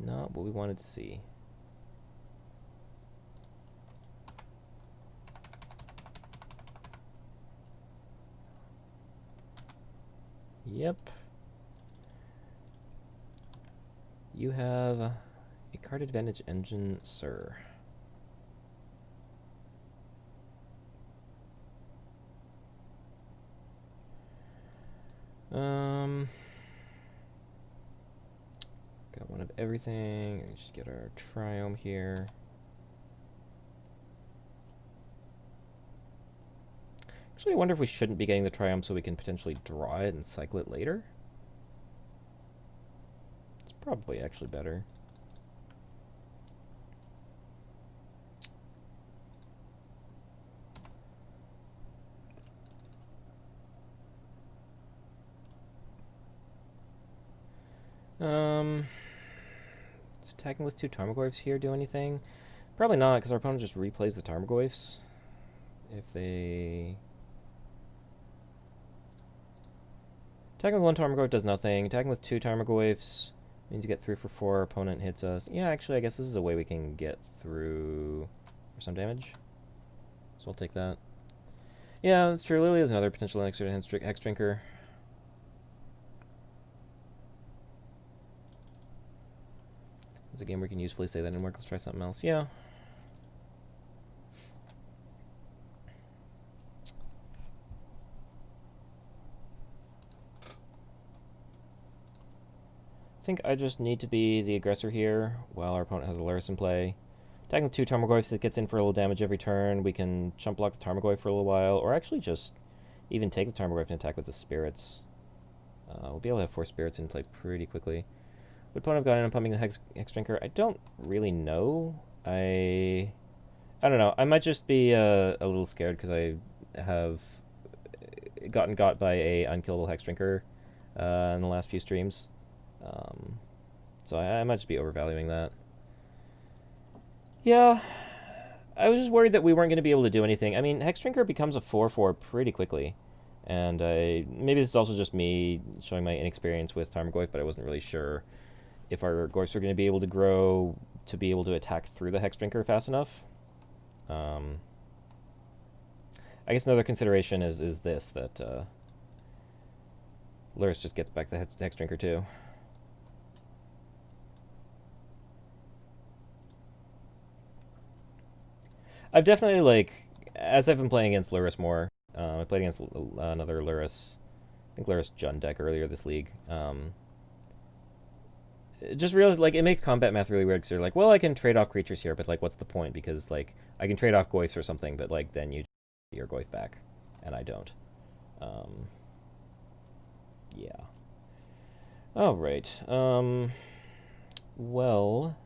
Not what we wanted to see. Yep. You have a card advantage engine, sir. Got one of everything. Let's just get our Triome here. Actually, I wonder if we shouldn't be getting the Triome so we can potentially draw it and cycle it later. It's probably actually better. Does attacking with 2 Tarmogoyfs here do anything? Probably not, because our opponent just replays the Tarmogoyfs. If they... Attacking with 1 Tarmogoyf does nothing. Attacking with 2 Tarmogoyfs means you get 3 for 4. Opponent hits us. Yeah, actually, I guess this is a way we can get through for some damage. So I'll take that. Yeah, that's true. Lily is another potential extra hex drinker. This is a game where we can usefully say that didn't work. Let's try something else. Yeah. I think I just need to be the aggressor here while our opponent has a Lurrus in play. Attacking with 2 Tarmogoyfs, it gets in for a little damage every turn. We can chump block the Tarmogoyf for a little while, or actually just even take the Tarmogoyf and attack with the Spirits. We'll be able to have 4 Spirits in play pretty quickly. Would opponent have gotten in pumping the Hex Drinker? I don't really know. I don't know. I might just be a little scared because I have gotten got by a unkillable Hex Drinker in the last few streams. So I might just be overvaluing that. Yeah, I was just worried that we weren't going to be able to do anything. I mean, Hex Drinker becomes a 4/4 pretty quickly. And maybe this is also just me showing my inexperience with Tarmogoyf, but I wasn't really sure if our Goyfs were going to be able to grow to be able to attack through the Hex Drinker fast enough. I guess another consideration is this, that Lurrus just gets back the Hex Drinker too. I've definitely, like, as I've been playing against Lurrus more, I played against another Lurrus, I think Lurrus Jund deck earlier this league. Just realized, like, it makes combat math really weird because you're like, well, I can trade off creatures here, but, like, what's the point? Because, like, I can trade off Goyfs or something, but, like, then you get your Goyf back, and I don't. Yeah. Alright. Well...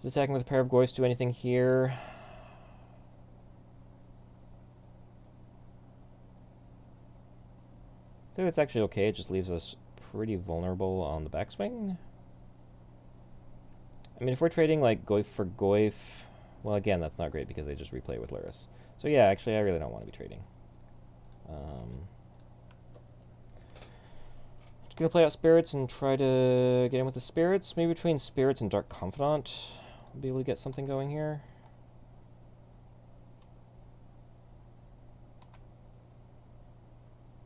Does attacking with a pair of Goyfs do anything here? I think it's actually okay. It just leaves us pretty vulnerable on the backswing. I mean, if we're trading, like, Goyf for Goyf... Well, again, that's not great because they just replay with Lurrus. So yeah, actually, I really don't want to be trading. Just gonna play out Spirits and try to get in with the Spirits. Maybe between Spirits and Dark Confidant, we'll be able to get something going here.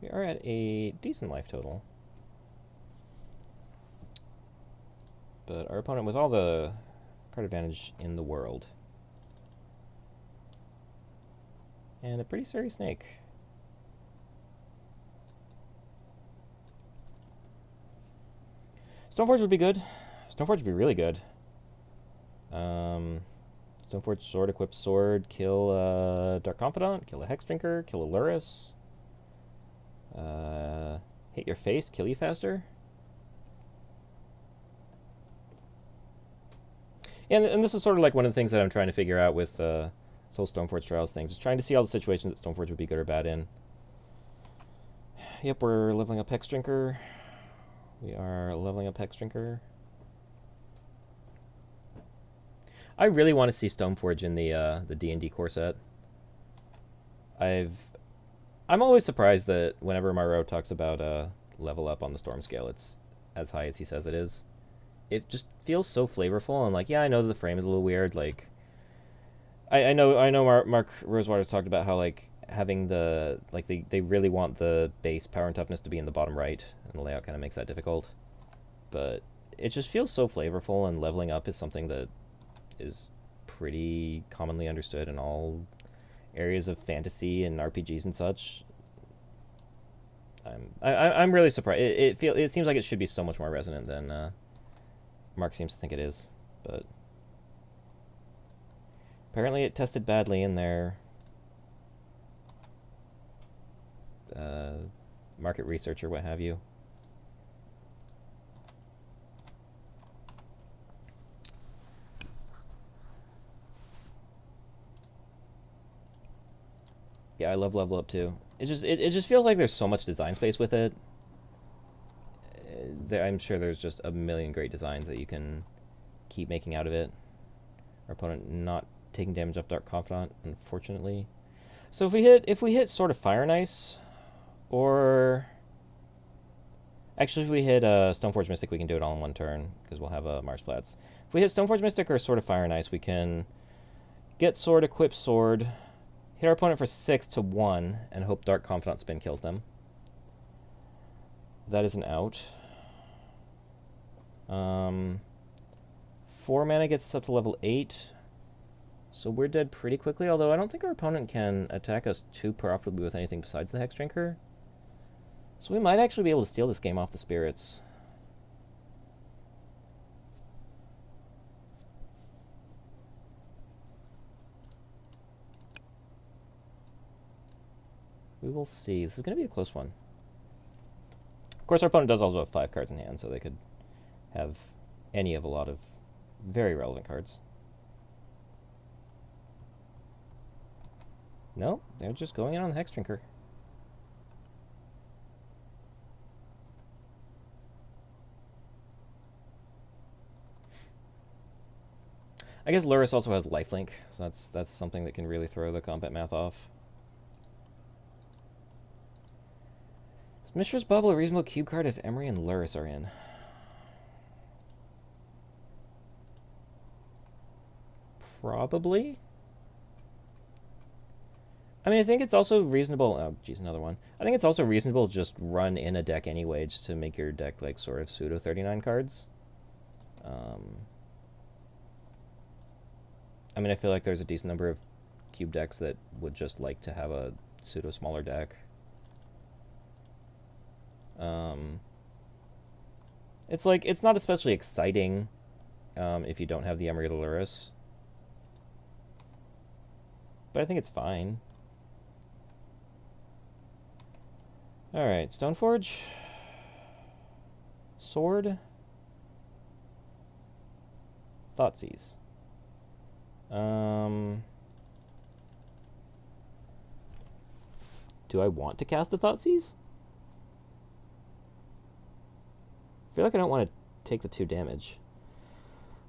We are at a decent life total. But our opponent with all the card advantage in the world. And a pretty serious snake. Stoneforge would be good. Stoneforge would be really good. Stoneforge sword, equip sword, kill Dark Confidant, kill a Hex Drinker, kill a Luris. Hit your face, kill you faster. And this is sort of like one of the things that I'm trying to figure out with this whole Stoneforge Trials things, is trying to see all the situations that Stoneforge would be good or bad in. Yep, we're leveling up Hex Drinker. We are leveling up Hex Drinker. I really want to see Stoneforge in the D&D core set. I'm always surprised that whenever Maro talks about level up on the Storm scale, it's as high as he says it is. It just feels so flavorful. I'm like, yeah, I know that the frame is a little weird. Like, I know Mark Rosewater's talked about how, like, having the, like, they really want the base power and toughness to be in the bottom right, and the layout kind of makes that difficult. But it just feels so flavorful, and leveling up is something that is pretty commonly understood in all areas of fantasy and RPGs and such. I'm really surprised. It seems like it should be so much more resonant than Mark seems to think it is, but apparently it tested badly in their market research or what have you. Yeah, I love Level Up too. It just feels like there's so much design space with it. I'm sure there's just a million great designs that you can keep making out of it. Our opponent not taking damage off Dark Confidant, unfortunately. So if we hit Sword of Fire and Ice, or actually if we hit Stoneforge Mystic, we can do it all in one turn because we'll have Marsh Flats. If we hit Stoneforge Mystic or Sword of Fire and Ice, we can get Sword, equip Sword, hit our opponent for 6 to 1, and hope Dark Confidant spin kills them. That is an out. 4 mana gets us up to level 8. So we're dead pretty quickly, although I don't think our opponent can attack us too profitably with anything besides the Hex Drinker. So we might actually be able to steal this game off the spirits. We will see. This is going to be a close one. Of course, our opponent does also have 5 cards in hand, so they could have any of a lot of very relevant cards. No, they're just going in on the Hex Drinker. I guess Luris also has lifelink, so that's something that can really throw the combat math off. Is Mishra's Bubble a reasonable cube card if Emery and Luris are in? Probably. I mean, I think it's also reasonable. Oh, geez, another one. I think it's also reasonable just run in a deck anyway, just to make your deck like sort of pseudo 39 cards. I mean, I feel like there's a decent number of cube decks that would just like to have a pseudo smaller deck. It's like, it's not especially exciting if you don't have the Emery Luris. But I think it's fine. Alright, Stoneforge. Sword. Thoughtseize. Do I want to cast a Thoughtseize? I feel like I don't want to take the 2 damage.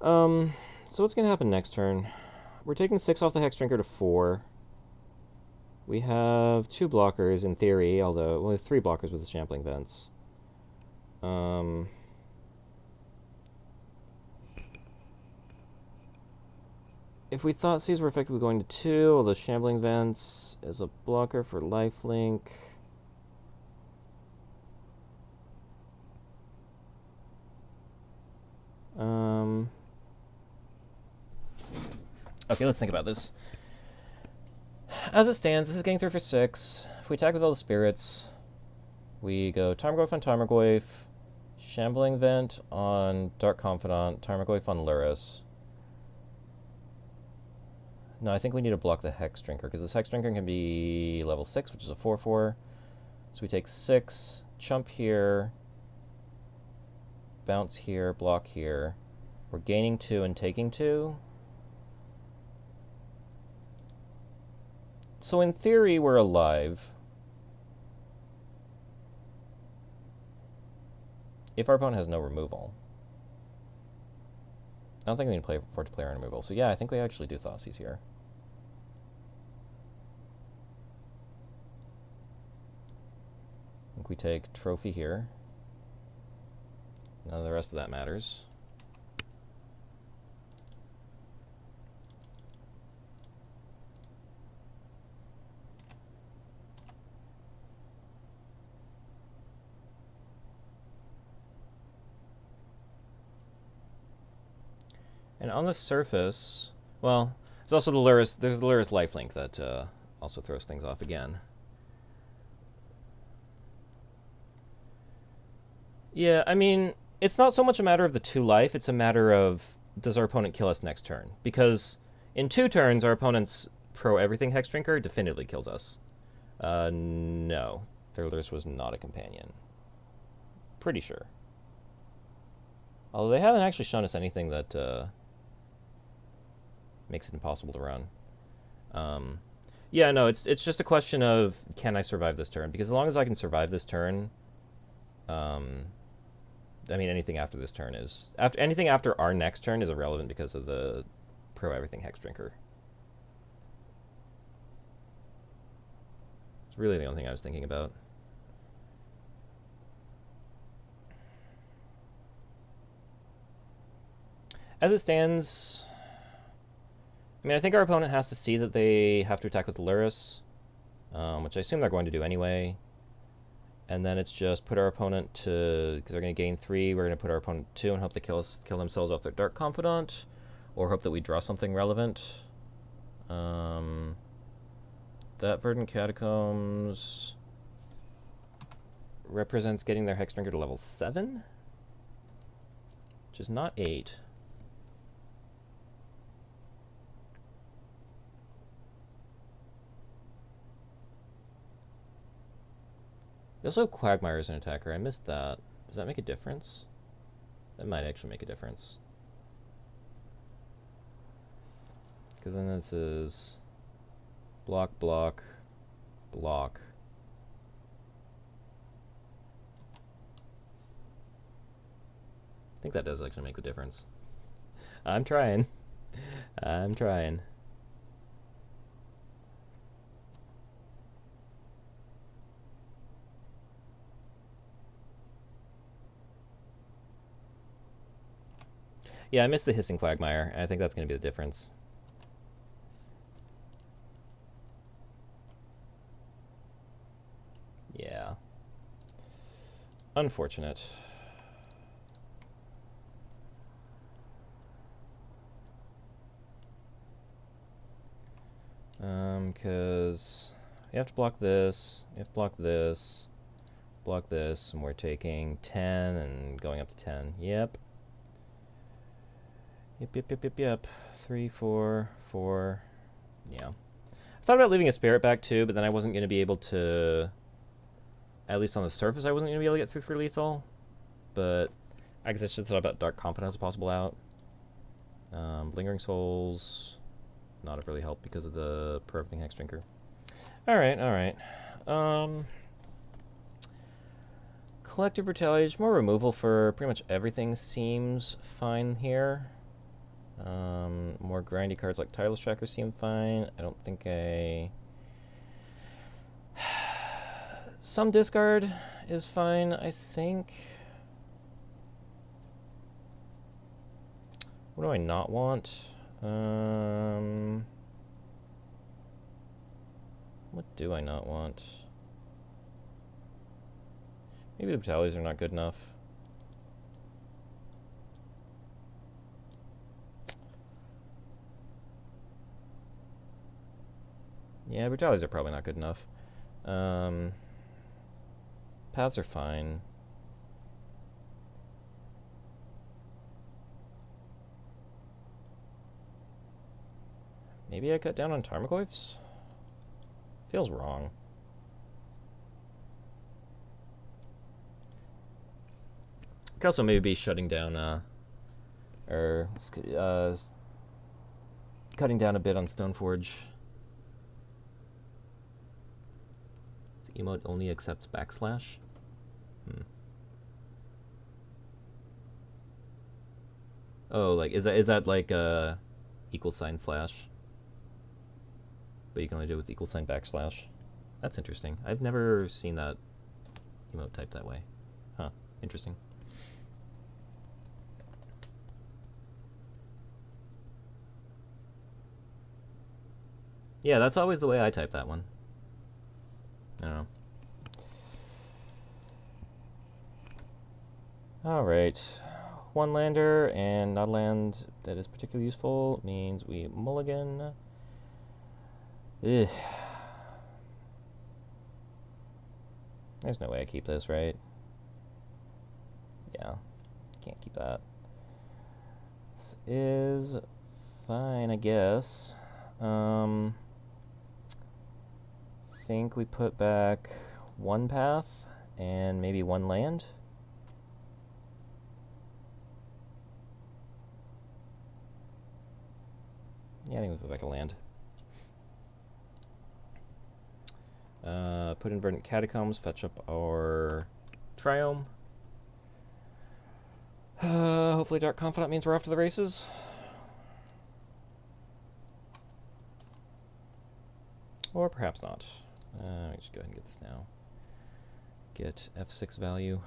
So what's going to happen next turn? We're taking 6 off the Hex Drinker to 4. We have 2 blockers in theory, although we have 3 blockers with the Shambling Vents. If we thought Seas were effectively going to 2, although Shambling Vents is a blocker for lifelink. Okay, let's think about this. As it stands, this is getting through for 6. If we attack with all the spirits, we go Tarmogoyf on Tarmogoyf, Shambling Vent on Dark Confidant, Tarmogoyf on Lurrus. No, I think we need to block the Hex Drinker, because this Hex Drinker can be level 6, which is a 4/4. So we take 6, chump here, bounce here, block here. We're gaining 2 and taking 2. So in theory, we're alive. If our opponent has no removal. I don't think we can afford to play our removal. So yeah, I think we actually do Thoughtseize here. I think we take Trophy here. None of the rest of that matters. And on the surface, well, there's also the Lurrus lifelink that also throws things off again. Yeah, I mean, it's not so much a matter of the 2 life, it's a matter of, does our opponent kill us next turn? Because in 2 turns, our opponent's pro-everything Hex Drinker definitively kills us. No. Their Lurrus was not a companion. Pretty sure. Although they haven't actually shown us anything that makes it impossible to run. Yeah, no, it's just a question of, can I survive this turn? Because as long as I can survive this turn, I mean, anything after this turn is... anything after our next turn is irrelevant because of the pro-everything Hex Drinker. It's really the only thing I was thinking about. As it stands... I mean, I think our opponent has to see that they have to attack with the Lurrus, which I assume they're going to do anyway. And then it's just put our opponent to... because they're going to gain 3, we're going to put our opponent to 2 and hope they kill themselves off their Dark Confidant, or hope that we draw something relevant. That Verdant Catacombs represents getting their Hex Drinker to level 7, which is not 8. They also have Quagmire as an attacker. I missed that. Does that make a difference? That might actually make a difference. Because then this is block, block, block. I think that does actually make the difference. I'm trying. I'm trying. Yeah, I missed the Hissing Quagmire. I think that's going to be the difference. Yeah. Unfortunate. Because you have to block this, you have to block this, and we're taking 10 and going up to 10. Yep. Yep. 3, 4, 4. Yeah. I thought about leaving a Spirit back too, but then I wasn't going to be able to, at least on the surface, I wasn't going to be able to get through for lethal. But I guess I should have thought about Dark Confidant as a possible out. Lingering Souls, not have really helped because of the Pro-everything Hex Drinker. Alright. Collective Brutality, just more removal for pretty much everything seems fine here. More grindy cards like Titles Tracker seem fine. I don't think some discard is fine, I think. What do I not want? What do I not want? Maybe the Brutalities are not good enough. Yeah, Brutalities are probably not good enough. Paths are fine. Maybe I cut down on Tarmogoyfs? Feels wrong. Could also maybe be shutting down, cutting down a bit on Stoneforge. This emote only accepts backslash. Oh, like is that like equal sign slash? But you can only do it with equal sign backslash. That's interesting. I've never seen that emote typed that way. Huh. Interesting. Yeah, that's always the way I type that one. I don't know. Alright. One lander and not a land that is particularly useful means we mulligan. Ugh. There's no way I keep this, right? Yeah. Can't keep that. This is fine, I guess. Think we put back one path and maybe one land. Yeah, I think we put back a land. Put in Verdant Catacombs, fetch up our Triome. Hopefully Dark Confidant means we're off to the races. Or perhaps not. Let me just go ahead and get this now. Get F6 value.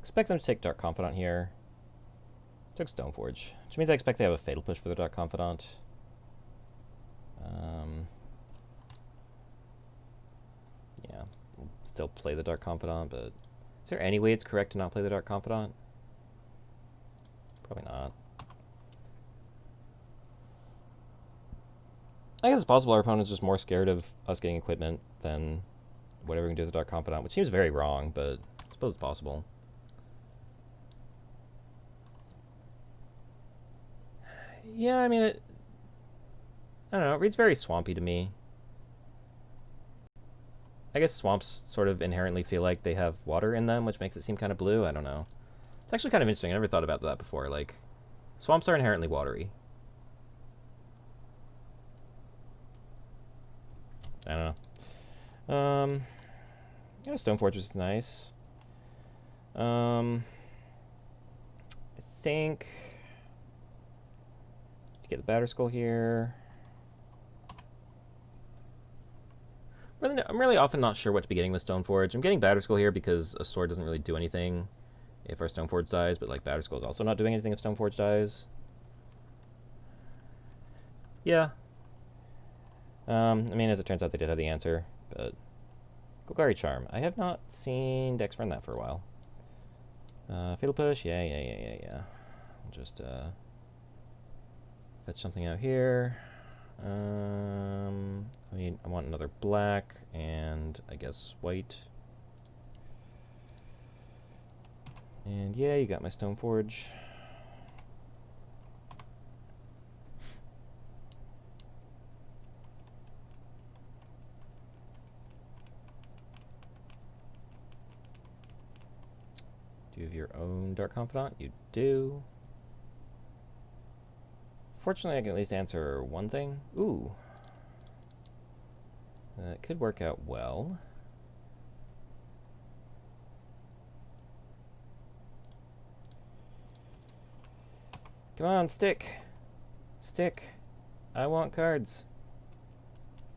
Expect them to take Dark Confidant here. Took Stoneforge, which means I expect they have a Fatal Push for the Dark Confidant. Yeah, we'll still play the Dark Confidant, but is there any way it's correct to not play the Dark Confidant? Probably not. I guess it's possible our opponent's just more scared of us getting equipment than whatever we can do with the Dark Confidant, which seems very wrong, but I suppose it's possible. Yeah, I mean, I don't know, it reads very swampy to me. I guess swamps sort of inherently feel like they have water in them, which makes it seem kind of blue. I don't know. It's actually kind of interesting. I never thought about that before. Like, swamps are inherently watery. I don't know. Yeah, Stoneforge is nice. I think to get the Batter Skull here. I'm really often not sure what to be getting with Stoneforge. I'm getting Batter Skull here because a sword doesn't really do anything if our Stoneforge dies, but like Batter Skull is also not doing anything if Stoneforge dies. Yeah. I mean, as it turns out, they did have the answer, but Golgari Charm. I have not seen Dex run that for a while. Fatal Push, yeah. I'll just fetch something out here. I want another black and I guess white. And yeah, you got my Stoneforge. Do you have your own Dark Confidant? You do. Fortunately, I can at least answer one thing. Ooh. That could work out well. Come on, stick. Stick. I want cards.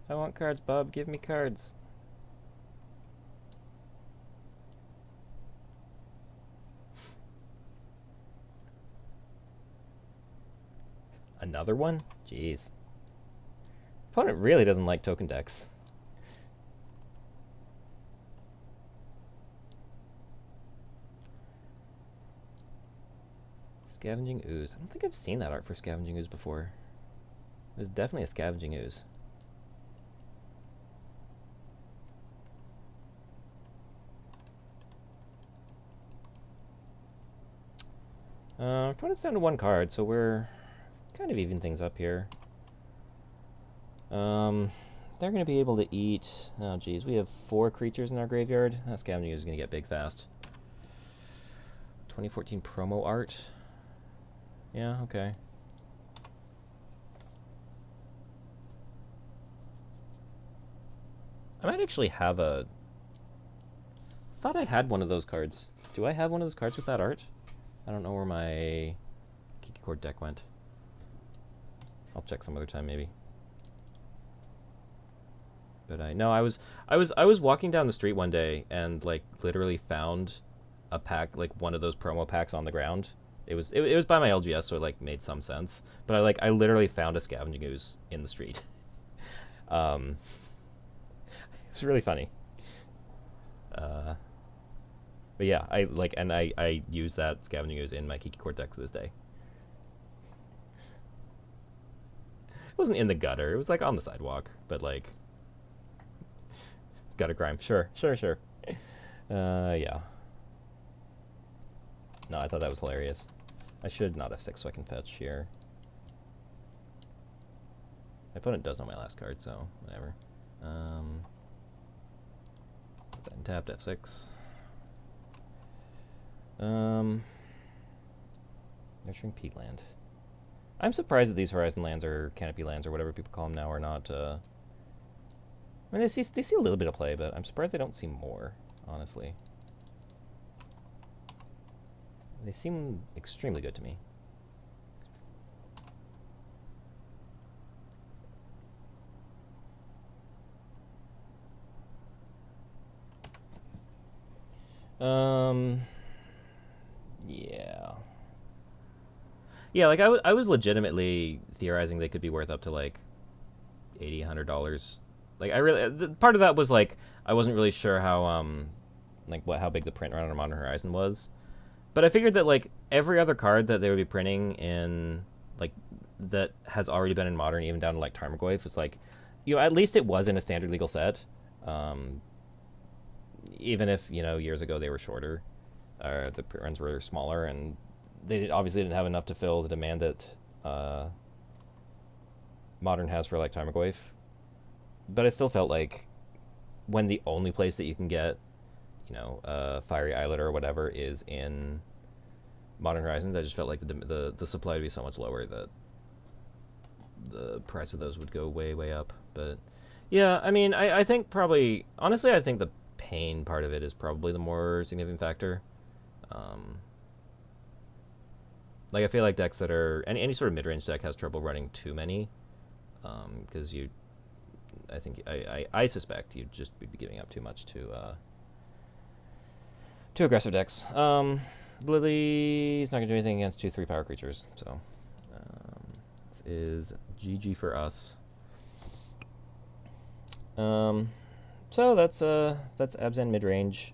I want cards, Bob. Give me cards. Another one? Jeez. Opponent really doesn't like token decks. Scavenging Ooze. I don't think I've seen that art for Scavenging Ooze before. There's definitely a Scavenging Ooze. Opponent's down to 1 card, so we're kind of even things up here. They're going to be able to eat... Oh, geez. We have 4 creatures in our graveyard. That Scavenging Ooze is going to get big fast. 2014 promo art. Yeah, okay. I might actually have a... thought I had one of those cards. Do I have one of those cards with that art? I don't know where my Kiki Cord deck went. I'll check some other time, maybe. But I was walking down the street one day and like literally found a pack, like one of those promo packs on the ground. It was by my LGS, so it like made some sense. But I literally found a Scavenging Ooze in the street. It was really funny. But yeah, I use that Scavenging Ooze in my Kiki Cord deck to this day. It wasn't in the gutter. It was like on the sidewalk, but like gutter grime. Sure. Yeah. No, I thought that was hilarious. I should not have 6 so I can fetch here. My opponent does know my last card, so whatever. Put that in tapped, F6. Nurturing Peatland. I'm surprised that these Horizon lands or Canopy lands or whatever people call them now are not. I mean, they see a little bit of play, but I'm surprised they don't see more. Honestly, they seem extremely good to me. Yeah, like I was legitimately theorizing they could be worth up to like $80, $100. Like I really, part of that was like I wasn't really sure how how big the print run on Modern Horizon was, but I figured that like every other card that they would be printing in like that has already been in Modern, even down to like Tarmogoyf, was like, you know, at least it was in a standard legal set, even if, you know, years ago they were shorter, or the print runs were smaller, and they obviously didn't have enough to fill the demand that Modern has for like Tarmogoyf. But I still felt like when the only place that you can get, you know, Fiery Islet or whatever is in Modern Horizons, I just felt like the supply would be so much lower that the price of those would go way up. But yeah, I mean, I think probably, honestly, I think the pain part of it is probably the more significant factor. Like I feel like decks that are any sort of mid-range deck has trouble running too many, because I suspect you'd just be giving up too much to aggressive decks. Lily's not gonna do anything against 2/3 power creatures, so this is GG for us. So that's Abzan mid-range.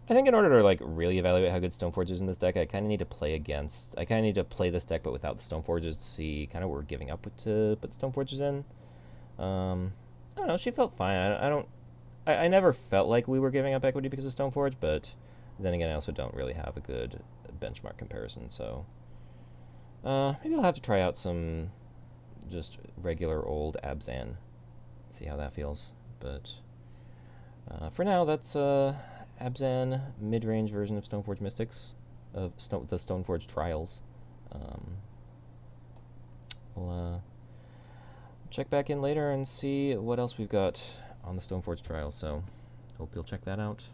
I think in order to like really evaluate how good Stoneforge is in this deck, I kind of need to play this deck, but without the Stoneforges to see kind of what we're giving up to put Stoneforges in. I don't know. She felt fine. I never felt like we were giving up equity because of Stoneforge, but then again, I also don't really have a good benchmark comparison. So maybe I'll have to try out some just regular old Abzan, see how that feels. But for now, that's Abzan mid-range version of Stoneforge Mystics, of the Stoneforge Trials. We'll check back in later and see what else we've got on the Stoneforge Trials, so hope you'll check that out.